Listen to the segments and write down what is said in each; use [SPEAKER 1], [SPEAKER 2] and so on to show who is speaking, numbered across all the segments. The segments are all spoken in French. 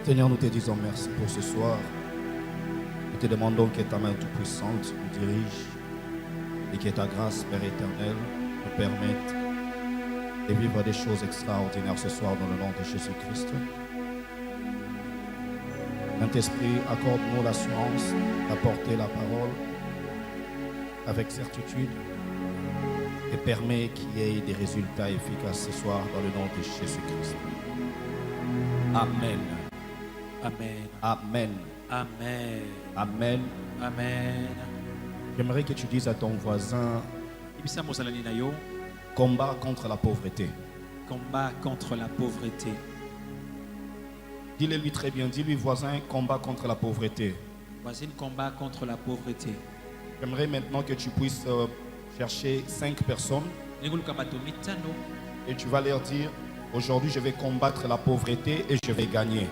[SPEAKER 1] Seigneur, nous te disons merci pour ce soir. Nous te demandons que ta main toute-puissante nous dirige et que ta grâce, Père éternel, nous permette de vivre des choses extraordinaires ce soir dans le nom de Jésus-Christ. Saint-Esprit, accorde-nous l'assurance d'apporter la parole avec certitude et permet qu'il y ait des résultats efficaces ce soir dans le nom de Jésus-Christ. Amen.
[SPEAKER 2] Amen.
[SPEAKER 1] Amen.
[SPEAKER 2] Amen.
[SPEAKER 1] Amen.
[SPEAKER 2] Amen.
[SPEAKER 1] J'aimerais que tu dises à ton voisin, combat contre la pauvreté.
[SPEAKER 2] Combat contre la pauvreté.
[SPEAKER 1] Dis-le lui très bien, dis-lui voisin, combat contre la pauvreté.
[SPEAKER 2] Voisine, combat contre la pauvreté.
[SPEAKER 1] J'aimerais maintenant que tu puisses chercher 5 personnes et tu vas leur dire, aujourd'hui je vais combattre la pauvreté et je vais gagner.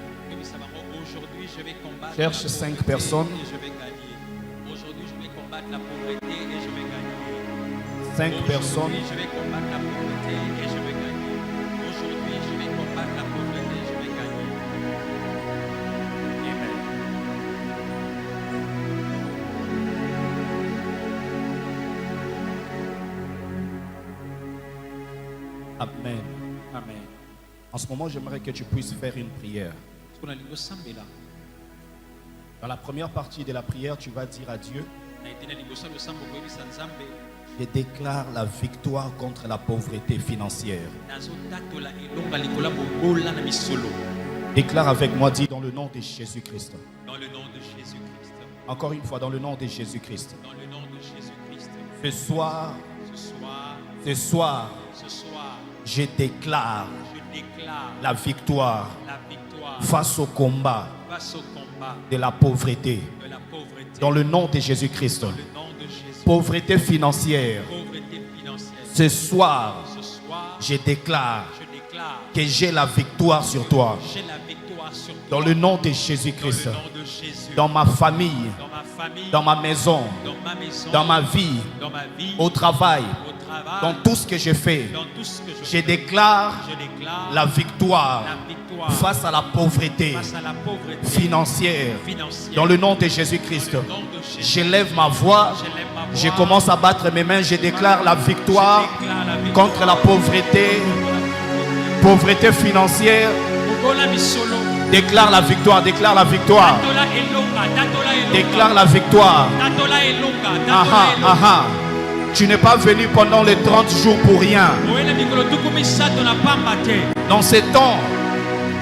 [SPEAKER 2] Aujourd'hui je vais combattre
[SPEAKER 1] Cherche
[SPEAKER 2] la
[SPEAKER 1] 5
[SPEAKER 2] pauvreté
[SPEAKER 1] personnes.
[SPEAKER 2] et je vais gagner. Aujourd'hui je vais combattre la pauvreté et je vais gagner.
[SPEAKER 1] 5 personnes.
[SPEAKER 2] Aujourd'hui je vais combattre la pauvreté et je vais gagner. Aujourd'hui je vais combattre la pauvreté et je vais gagner.
[SPEAKER 1] Amen.
[SPEAKER 2] Amen.
[SPEAKER 1] En ce moment, j'aimerais que tu puisses faire une prière. Dans la première partie de la prière, tu vas dire à Dieu, je déclare la victoire contre la pauvreté financière. Déclare avec moi, dis dans le nom de Jésus-Christ.
[SPEAKER 2] Dans le nom de Jésus-Christ.
[SPEAKER 1] Encore une fois, dans le nom de Jésus-Christ.
[SPEAKER 2] Dans le nom de Jésus-Christ.
[SPEAKER 1] Ce soir,
[SPEAKER 2] Ce soir,
[SPEAKER 1] je déclare la victoire
[SPEAKER 2] face
[SPEAKER 1] au combat
[SPEAKER 2] au combat
[SPEAKER 1] de la pauvreté.
[SPEAKER 2] de la pauvreté.
[SPEAKER 1] Dans le nom de Jésus-Christ.
[SPEAKER 2] Dans le nom de Jésus.
[SPEAKER 1] Pauvreté financière.
[SPEAKER 2] Pauvreté financière.
[SPEAKER 1] Ce soir,
[SPEAKER 2] Ce soir,
[SPEAKER 1] je déclare
[SPEAKER 2] je déclare
[SPEAKER 1] que j'ai la victoire sur toi.
[SPEAKER 2] j'ai la victoire sur toi.
[SPEAKER 1] Dans le nom de
[SPEAKER 2] Dans
[SPEAKER 1] Jésus-Christ.
[SPEAKER 2] le nom de Jésus.
[SPEAKER 1] Dans ma famille,
[SPEAKER 2] Dans ma famille,
[SPEAKER 1] dans ma maison,
[SPEAKER 2] dans ma maison,
[SPEAKER 1] dans ma vie,
[SPEAKER 2] dans ma vie,
[SPEAKER 1] au travail,
[SPEAKER 2] au travail,
[SPEAKER 1] dans tout ce que je fais.
[SPEAKER 2] dans tout ce que je
[SPEAKER 1] Je
[SPEAKER 2] fais.
[SPEAKER 1] déclare
[SPEAKER 2] Je déclare
[SPEAKER 1] la victoire
[SPEAKER 2] la victoire
[SPEAKER 1] face à la pauvreté
[SPEAKER 2] face à la pauvreté
[SPEAKER 1] financière.
[SPEAKER 2] financière.
[SPEAKER 1] Dans le nom de Jésus-Christ.
[SPEAKER 2] Dans le nom de Jésus.
[SPEAKER 1] J'élève ma voix.
[SPEAKER 2] Je lève ma voix.
[SPEAKER 1] Je commence à battre mes mains. Je déclare la victoire
[SPEAKER 2] Je déclare la victoire
[SPEAKER 1] contre la pauvreté. Pauvreté financière.
[SPEAKER 2] Mugola misolo.
[SPEAKER 1] Déclare la victoire. Déclare la victoire.
[SPEAKER 2] Datola elonga, datola elonga.
[SPEAKER 1] Déclare la victoire.
[SPEAKER 2] Datola elonga, datola
[SPEAKER 1] Aha,
[SPEAKER 2] elonga.
[SPEAKER 1] aha. Tu n'es pas venu pendant les 30 jours pour rien.
[SPEAKER 2] Oela mikolo tukumi sato na pamba te.
[SPEAKER 1] Dans ces temps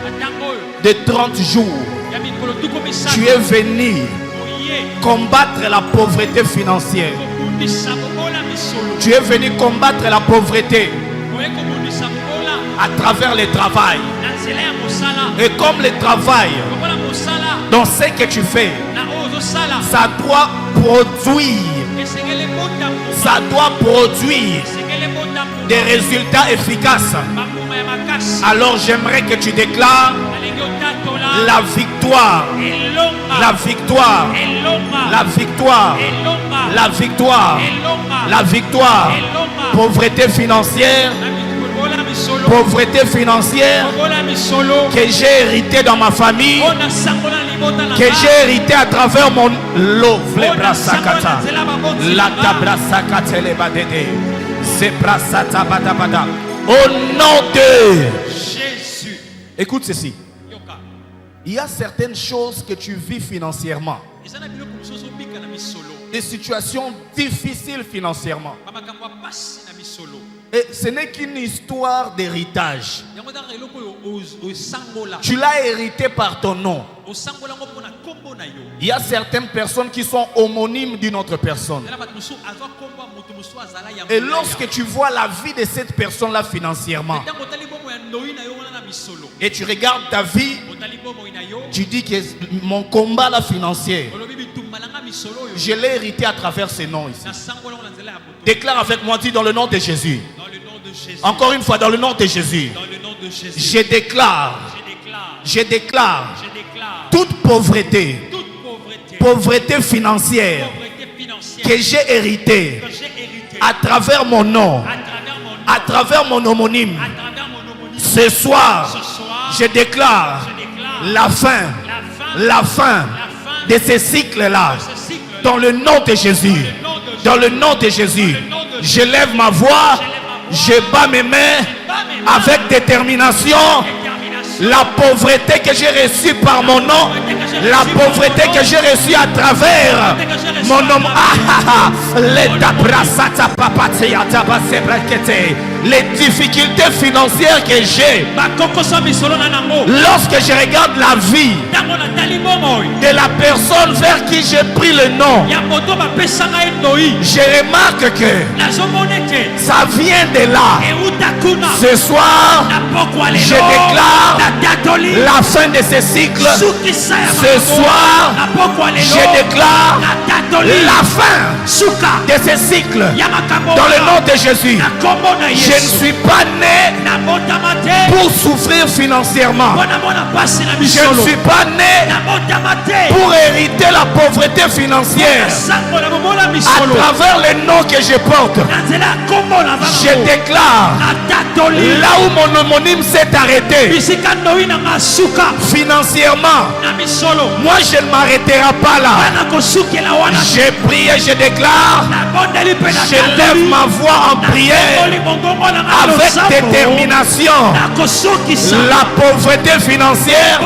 [SPEAKER 2] Atango oyo,
[SPEAKER 1] de 30 jours,
[SPEAKER 2] ya mikolo tukumi sato.
[SPEAKER 1] tu es venu
[SPEAKER 2] Oye,
[SPEAKER 1] combattre la pauvreté financière.
[SPEAKER 2] kobundisa mugola misolo.
[SPEAKER 1] Tu es venu combattre la pauvreté
[SPEAKER 2] Oye kobundisa mugola.
[SPEAKER 1] à travers le travail.
[SPEAKER 2] Na nzela ya mosala.
[SPEAKER 1] Et comme le travail,
[SPEAKER 2] Lokola mosala.
[SPEAKER 1] dans ce que tu fais,
[SPEAKER 2] Na oyo ozosala.
[SPEAKER 1] ça doit produire,
[SPEAKER 2] Esengele bota mbuma.
[SPEAKER 1] ça doit produire
[SPEAKER 2] Esengele bota mbuma.
[SPEAKER 1] des résultats efficaces.
[SPEAKER 2] Bambuma ya makasi.
[SPEAKER 1] Alors j'aimerais que tu déclares
[SPEAKER 2] Nalingi otatola.
[SPEAKER 1] la victoire,
[SPEAKER 2] Elonga.
[SPEAKER 1] la victoire,
[SPEAKER 2] Elonga.
[SPEAKER 1] la victoire,
[SPEAKER 2] Elonga.
[SPEAKER 1] la victoire,
[SPEAKER 2] Elonga.
[SPEAKER 1] la victoire.
[SPEAKER 2] Elonga.
[SPEAKER 1] Pauvreté financière,
[SPEAKER 2] Mugola misolo.
[SPEAKER 1] pauvreté financière
[SPEAKER 2] Mugola misolo.
[SPEAKER 1] que j'ai hérité dans ma famille,
[SPEAKER 2] Ona sangola libota na
[SPEAKER 1] que
[SPEAKER 2] ba.
[SPEAKER 1] j'ai hérité à travers mon lovle brasakata, la tabrasakata le badede, zebrasata badabada. Au nom de
[SPEAKER 2] Jésus.
[SPEAKER 1] Écoute ceci.
[SPEAKER 2] Yoka.
[SPEAKER 1] Il y a certaines choses que tu vis financièrement,
[SPEAKER 2] Ezana biloko mosusu obika na misolo.
[SPEAKER 1] des situations difficiles financièrement.
[SPEAKER 2] Bamakambo pasi na misolo.
[SPEAKER 1] Et ce n'est qu'une histoire d'héritage.
[SPEAKER 2] Yango danga eloko oyo sangola.
[SPEAKER 1] Tu l'as hérité par ton nom.
[SPEAKER 2] Osangola ngo pona kombo na yo.
[SPEAKER 1] Il y a certaines personnes qui sont homonymes d'une autre personne.
[SPEAKER 2] Yana bato mosusu azwa kombo moto mosusu azala ya.
[SPEAKER 1] Et lorsque tu vois la vie de cette personne-là financièrement,
[SPEAKER 2] Tango tali bomo ya noi na yo wana na misolo.
[SPEAKER 1] et tu regardes ta vie,
[SPEAKER 2] Otali bomo na yo.
[SPEAKER 1] tu dis que mon combat là financier,
[SPEAKER 2] Olobi bitumba na nga misolo yo.
[SPEAKER 1] je l'ai hérité à travers ces noms ici.
[SPEAKER 2] Na sangola ngo na nzela ya moto.
[SPEAKER 1] Déclare avec moi, dis dans le nom de Jésus.
[SPEAKER 2] Dans le nom de Jésus.
[SPEAKER 1] Encore une fois, dans le nom de Jésus.
[SPEAKER 2] Dans le nom de Jésus.
[SPEAKER 1] Je déclare,
[SPEAKER 2] Je déclare
[SPEAKER 1] toute pauvreté,
[SPEAKER 2] toute pauvreté,
[SPEAKER 1] pauvreté financière
[SPEAKER 2] pauvreté financière
[SPEAKER 1] que j'ai héritée
[SPEAKER 2] que j'ai héritée
[SPEAKER 1] à travers mon nom,
[SPEAKER 2] à travers mon
[SPEAKER 1] à travers mon homonyme.
[SPEAKER 2] à travers mon homonyme.
[SPEAKER 1] Ce soir,
[SPEAKER 2] Ce soir,
[SPEAKER 1] je déclare la fin de ces cycles-là. Dans le nom de Jésus. Dans le nom de Jésus. Je lève ma voix. Je bats mes mains avec détermination. La pauvreté que j'ai reçue par mon nom, la pauvreté que j'ai reçue à travers mon nom, les difficultés financières que j'ai, lorsque je regarde la vie de la personne vers qui j'ai pris le nom, je remarque que ça vient de là. Ce soir, je déclare la fin de ce cycle. Ce soir, je déclare la fin de ce cycle. Dans le nom de Jésus, je ne suis pas né pour souffrir financièrement. Je ne suis pas né pour hériter la pauvreté financière. À travers le nom que je porte, je déclare là où mon homonyme s'est arrêté financièrement, moi je ne m'arrêterai pas là. Je prie et je déclare, je lève ma voix en prière avec détermination. La pauvreté financière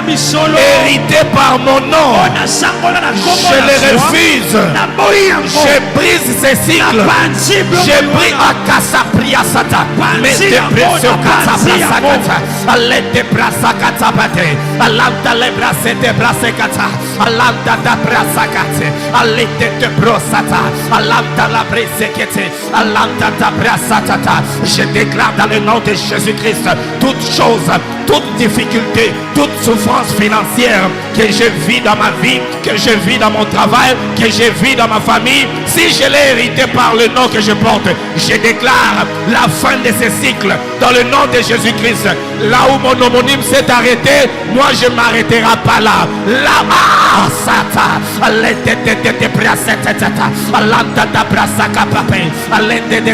[SPEAKER 1] héritée par mon nom, je le refuse. Je brise ces cycles. Je prie à Kasapria Sata. Mete presso Kasapria Alete brasa katabate, alanta le brasete brasekata, alanta da brasakate, alete de brosata, alanta la bresekete, alanta da brasatata. Je déclare dans le nom de Jésus-Christ toute chose, toute difficulté, toute souffrance financière que je vis dans ma vie, que je vis dans mon travail, que je vis dans ma famille, si je l'ai hérité par le nom que je porte, je déclare la fin de ce cycle dans le nom de Jésus-Christ. Là où mon homonyme s'est arrêté, moi je ne m'arrêterai pas là. Là, Sata, de braseta, alanta da brasaka pape, alente de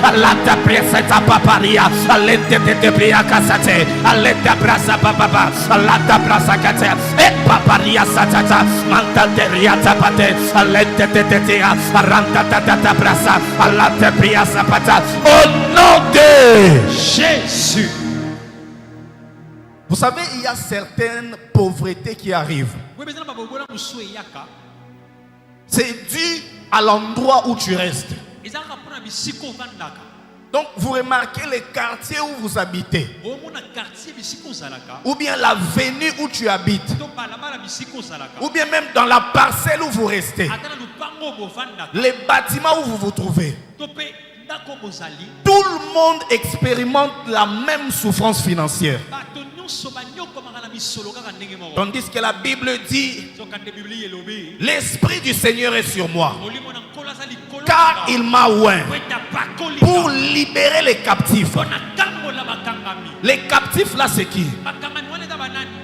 [SPEAKER 1] alanta braseta paparia, alente de briacasate, alenta brasa papa, alanta brasakate, et paparia satata, manta de riatapate, alente de tia, aranta da brasa, alanta briasapata. Au nom de Jésus. Vous savez, il y a certaines pauvretés qui arrivent. C'est dû à l'endroit où tu restes. Donc, vous remarquez les quartiers où vous habitez, ou bien la venue où tu habites, ou bien même dans la parcelle où vous restez, les bâtiments où vous vous trouvez. Tout le monde expérimente la même souffrance financière. Tandis que la Bible dit, l'Esprit du Seigneur est sur moi, car il m'a oint pour libérer les captifs. Les captifs là, c'est qui?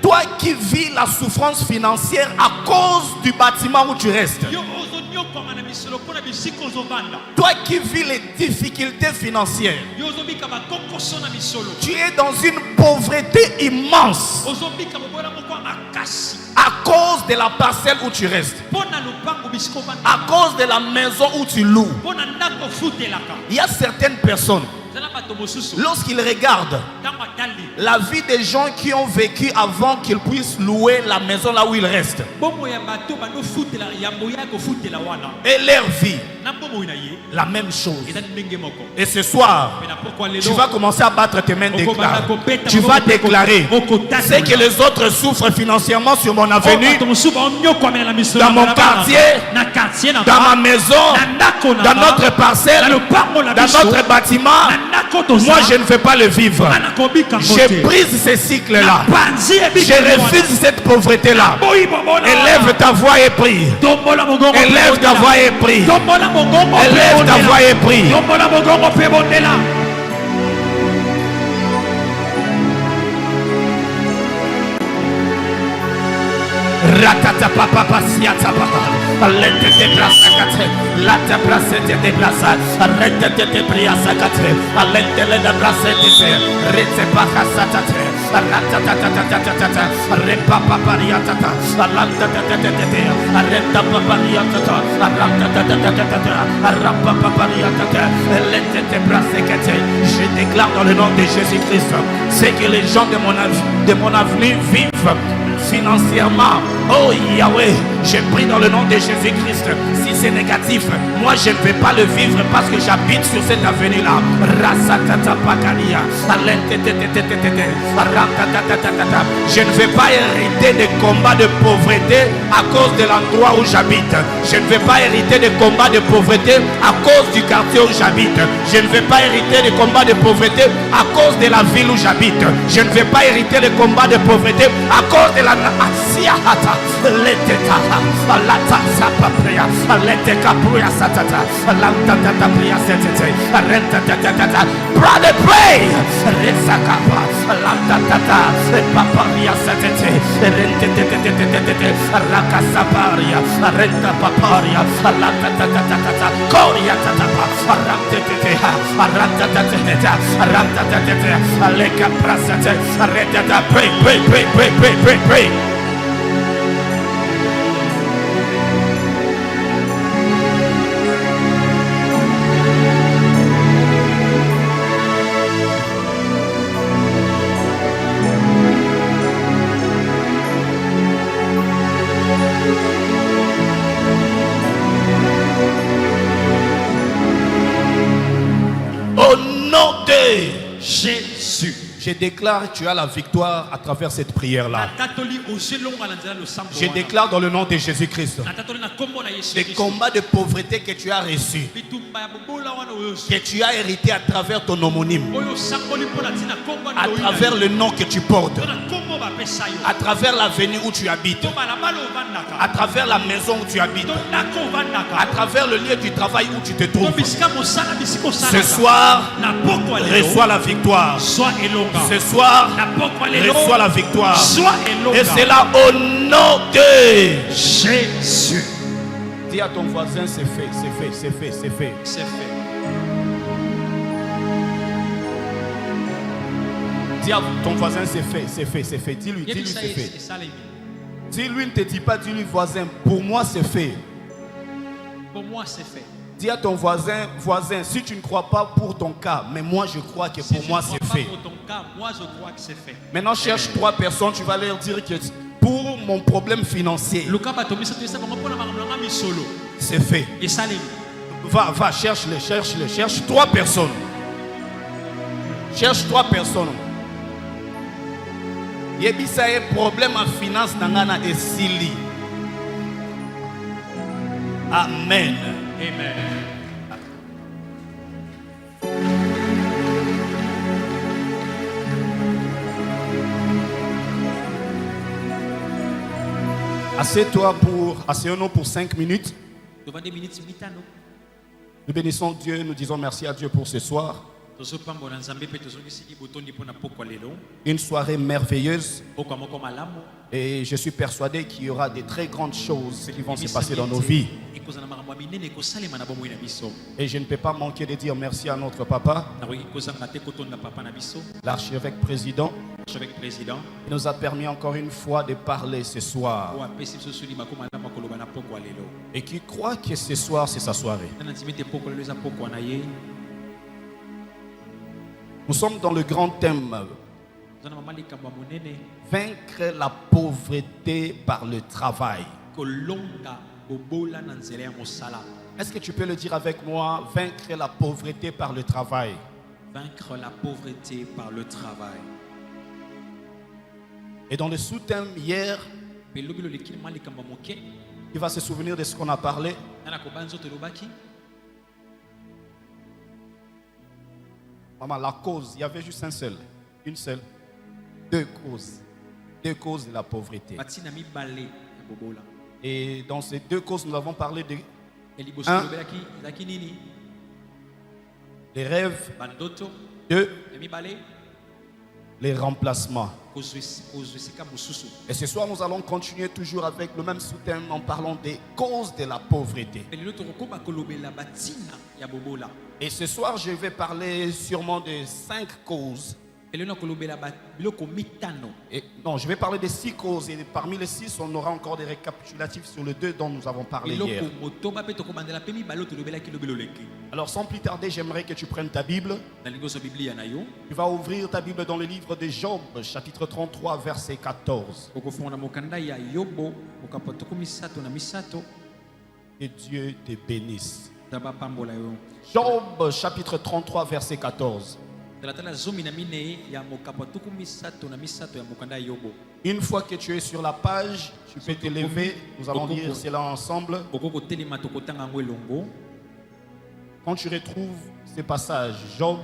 [SPEAKER 1] Toi qui vis la souffrance financière à cause du bâtiment où tu restes. Toi qui vis les difficultés financières, tu es dans une pauvreté immense à cause de la parcelle où tu restes, à cause de la maison où tu loues. Il y a certaines personnes, lorsqu'ils regardent la vie des gens qui ont vécu avant qu'ils puissent louer la maison là où ils restent, et leur vie, la même chose. Et ce soir, tu vas commencer à battre tes mains, déclarer. Tu vas déclarer, c'est que les autres souffrent financièrement sur mon avenue, dans mon quartier, dans ma maison, dans notre parcelle, dans notre bâtiment. Moi je ne vais pas le vivre. Je brise ces cycles-là. Je refuse cette pauvreté-là. Élève ta voix et prie. Élève ta voix et prie. Élève ta voix et prie. Ratata papa pasiata papa, alete de brasa kate, lata brasa de brasa, arrête de brasa kate, alete de brasa de rete paka satate. Je déclare dans le nom de Jésus-Christ, c'est que les gens de mon avenir vivent financièrement. Oh Yahweh, je prie dans le nom de Jésus-Christ. Si c'est négatif, moi je ne vais pas le vivre parce que j'habite sur cette avenue-là. Je ne vais pas hériter des combats de pauvreté à cause de l'endroit où j'habite. Je ne vais pas hériter des combats de pauvreté à cause du quartier où j'habite. Je ne vais pas hériter des combats de pauvreté à cause de la ville où j'habite. Je ne vais pas hériter des combats de pauvreté à cause de la brother, pray. Pray. Au nom de Jésus, je déclare que tu as la victoire à travers cette prière-là. Je déclare dans le nom de Jésus-Christ des combats de pauvreté que tu as reçus, que tu as hérité à travers ton homonyme, à travers le nom que tu portes, à travers l'avenue où tu habites, à travers la maison où tu habites, à travers le lieu du travail où tu te trouves. Ce soir, reçois la victoire. Ce soir, reçois la victoire. Et c'est là au nom de Jésus. Dis à ton voisin, c'est fait, c'est fait, c'est fait, c'est fait.
[SPEAKER 2] C'est fait.
[SPEAKER 1] Dis à ton voisin, c'est fait, c'est fait, c'est fait. Dis-lui, c'est fait. Dis-lui, ne te dis pas, dis-lui, voisin, pour moi c'est fait.
[SPEAKER 2] Pour moi c'est fait.
[SPEAKER 1] Dis à ton voisin, si tu ne crois pas pour ton cas, mais moi je crois que pour moi c'est fait.
[SPEAKER 2] Pour ton cas, moi je crois que c'est fait.
[SPEAKER 1] Maintenant cherche 3 personnes, tu vas leur dire que pour mon problème financier, c'est fait. Va, cherche-les, cherche 3 personnes. Cherche 3 personnes. Yebisa a un problème en finance nangana et sili. Amen.
[SPEAKER 2] Amen.
[SPEAKER 1] Asseyons-nous pour 5 minutes. Nous bénissons Dieu, nous disons merci à Dieu pour ce soir. Une soirée merveilleuse. Et je suis persuadé qu'il y aura des très grandes choses qui vont se passer dans nos vies. Et je ne peux pas manquer de dire merci à notre papa, l'archevêque président, qui nous a permis encore une fois de parler ce soir. Et qui croit que ce soir c'est sa soirée. Nous sommes dans le grand thème: vaincre la pauvreté par le travail. Est-ce que tu peux le dire avec moi? Vaincre la pauvreté par le travail.
[SPEAKER 2] Vaincre la pauvreté par le travail.
[SPEAKER 1] Et dans le sous-thème hier, il va se souvenir de ce qu'on a parlé. Maman, la cause, il y avait juste une seule, 2 causes. 2 causes de la pauvreté. Et dans ces 2 causes, nous avons parlé de 1, les rêves, 2, les remplacements. Et ce soir, nous allons continuer toujours avec le même sous-thème en parlant des causes de la pauvreté. Et ce soir, je vais parler sûrement de 5 causes Et non, je vais parler des 6 causes. Et parmi les 6, on aura encore des récapitulatifs sur le 2 dont nous avons parlé hier. Alors sans plus tarder, j'aimerais que tu prennes ta Bible. Tu vas ouvrir ta Bible dans le livre de Job, chapitre 33, verset 14. Que Dieu te bénisse. Job, chapitre 33, verset 14. Une fois que tu es sur la page, tu peux te lever. Nous allons lire cela ensemble. Quand tu retrouves ces passages, Job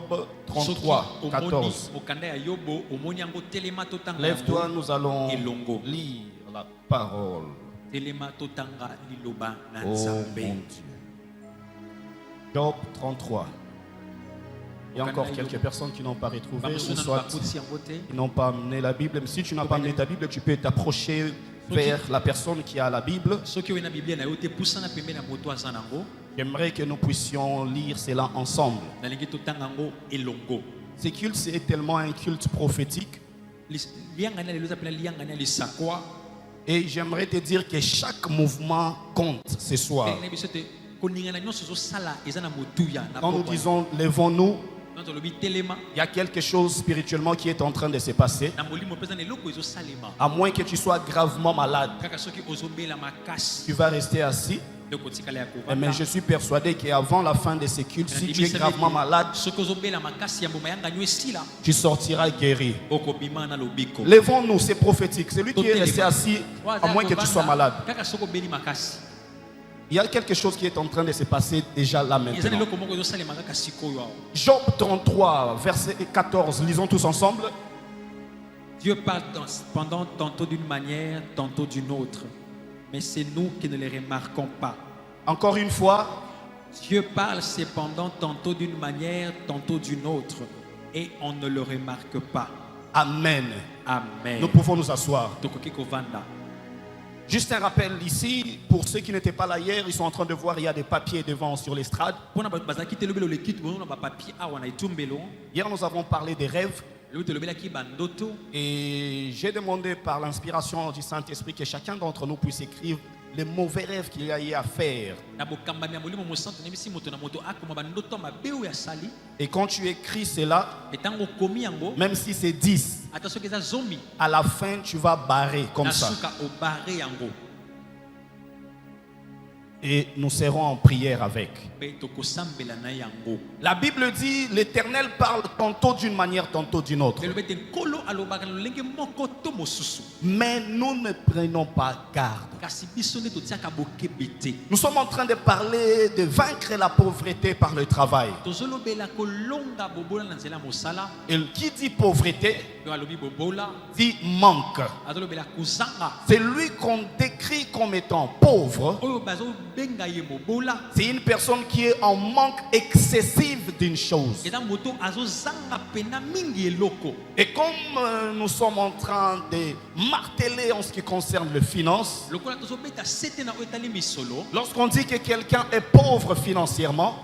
[SPEAKER 1] 33, 14. Lève-toi, nous allons lire la parole. Oh mon Dieu. Job 33. Il y a encore quelques personnes qui n'ont pas retrouvé, ou soit qui n'ont pas amené la Bible. Mais si tu n'as pas amené ta Bible, tu peux t'approcher vers la personne qui a la Bible. J'aimerais que nous puissions lire cela ensemble. Ce culte, c'est tellement un culte prophétique. Et j'aimerais te dire que chaque mouvement compte ce soir. Quand nous disons levons-nous, il y a quelque chose spirituellement qui est en train de se passer. À moins que tu sois gravement malade, tu vas rester assis. Mais je suis persuadé qu'avant la fin de ce culte, si tu es gravement malade, tu sortiras guéri. Levons-nous, c'est prophétique. Celui qui est resté assis, à moins que tu sois malade. Il y a quelque chose qui est en train de se passer déjà là maintenant. Job 33, verset 14, lisons tous ensemble.
[SPEAKER 2] Dieu parle cependant tantôt d'une manière, tantôt d'une autre. Mais c'est nous qui ne les remarquons pas.
[SPEAKER 1] Encore une fois.
[SPEAKER 2] Dieu parle cependant tantôt d'une manière, tantôt d'une autre. Et on ne le remarque pas.
[SPEAKER 1] Amen.
[SPEAKER 2] Amen.
[SPEAKER 1] Nous pouvons nous asseoir. Juste un rappel ici, pour ceux qui n'étaient pas là hier, ils sont en train de voir, il y a des papiers devant sur l'estrade. Hier, nous avons parlé des rêves. Et j'ai demandé par l'inspiration du Saint-Esprit que chacun d'entre nous puisse écrire les mauvais rêves qu'il y a eu à faire. Et quand tu écris cela, même si c'est 10, à la fin tu vas barrer comme ça. Et nous serons en prière avec. La Bible dit, l'Éternel parle tantôt d'une manière, tantôt d'une autre. Mais nous ne prenons pas garde. Nous sommes en train de parler de vaincre la pauvreté par le travail. Et qui dit pauvreté dit manque. C'est lui qu'on décrit comme étant pauvre. C'est une personne qui est en manque excessif d'une chose. Et comme nous sommes en train de marteler en ce qui concerne les finances, lorsqu'on dit que quelqu'un est pauvre financièrement,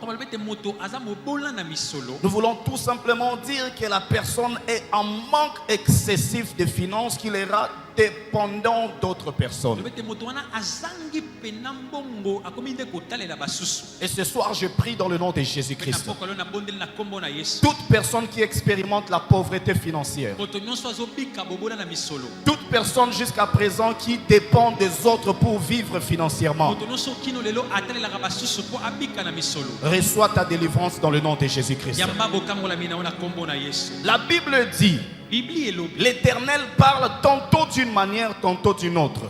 [SPEAKER 1] nous voulons tout simplement dire que la personne est en manque excessif de finances, qu'il ira dépendant d'autres personnes. Et ce soir, je prie dans le nom de Jésus-Christ. Toute personne qui expérimente la pauvreté financière, toute personne jusqu'à présent qui dépend des autres pour vivre financièrement, reçois ta délivrance dans le nom de Jésus-Christ. La Bible dit, l'Éternel parle tantôt d'une manière, tantôt d'une autre.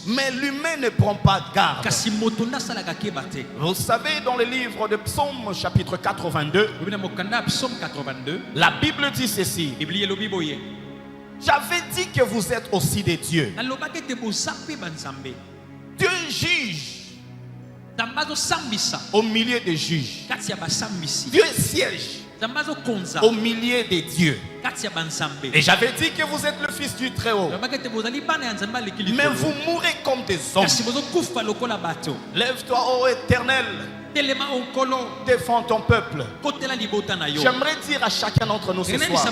[SPEAKER 1] Mais l'humain ne prend pas garde. Vous savez, dans le livre de Psaume chapitre 82, la Bible dit ceci. J'avais dit que vous êtes aussi des dieux. Dieu juge au milieu des juges. Dieu siège au milieu des dieux. Et j'avais dit que vous êtes le fils du Très-Haut. Mais vous mourrez comme des hommes. Lève-toi, ô Éternel.
[SPEAKER 2] telema onkolo
[SPEAKER 1] Défends ton peuple.
[SPEAKER 2] kotela libota na yo
[SPEAKER 1] J'aimerais dire à chacun d'entre nous ce soir,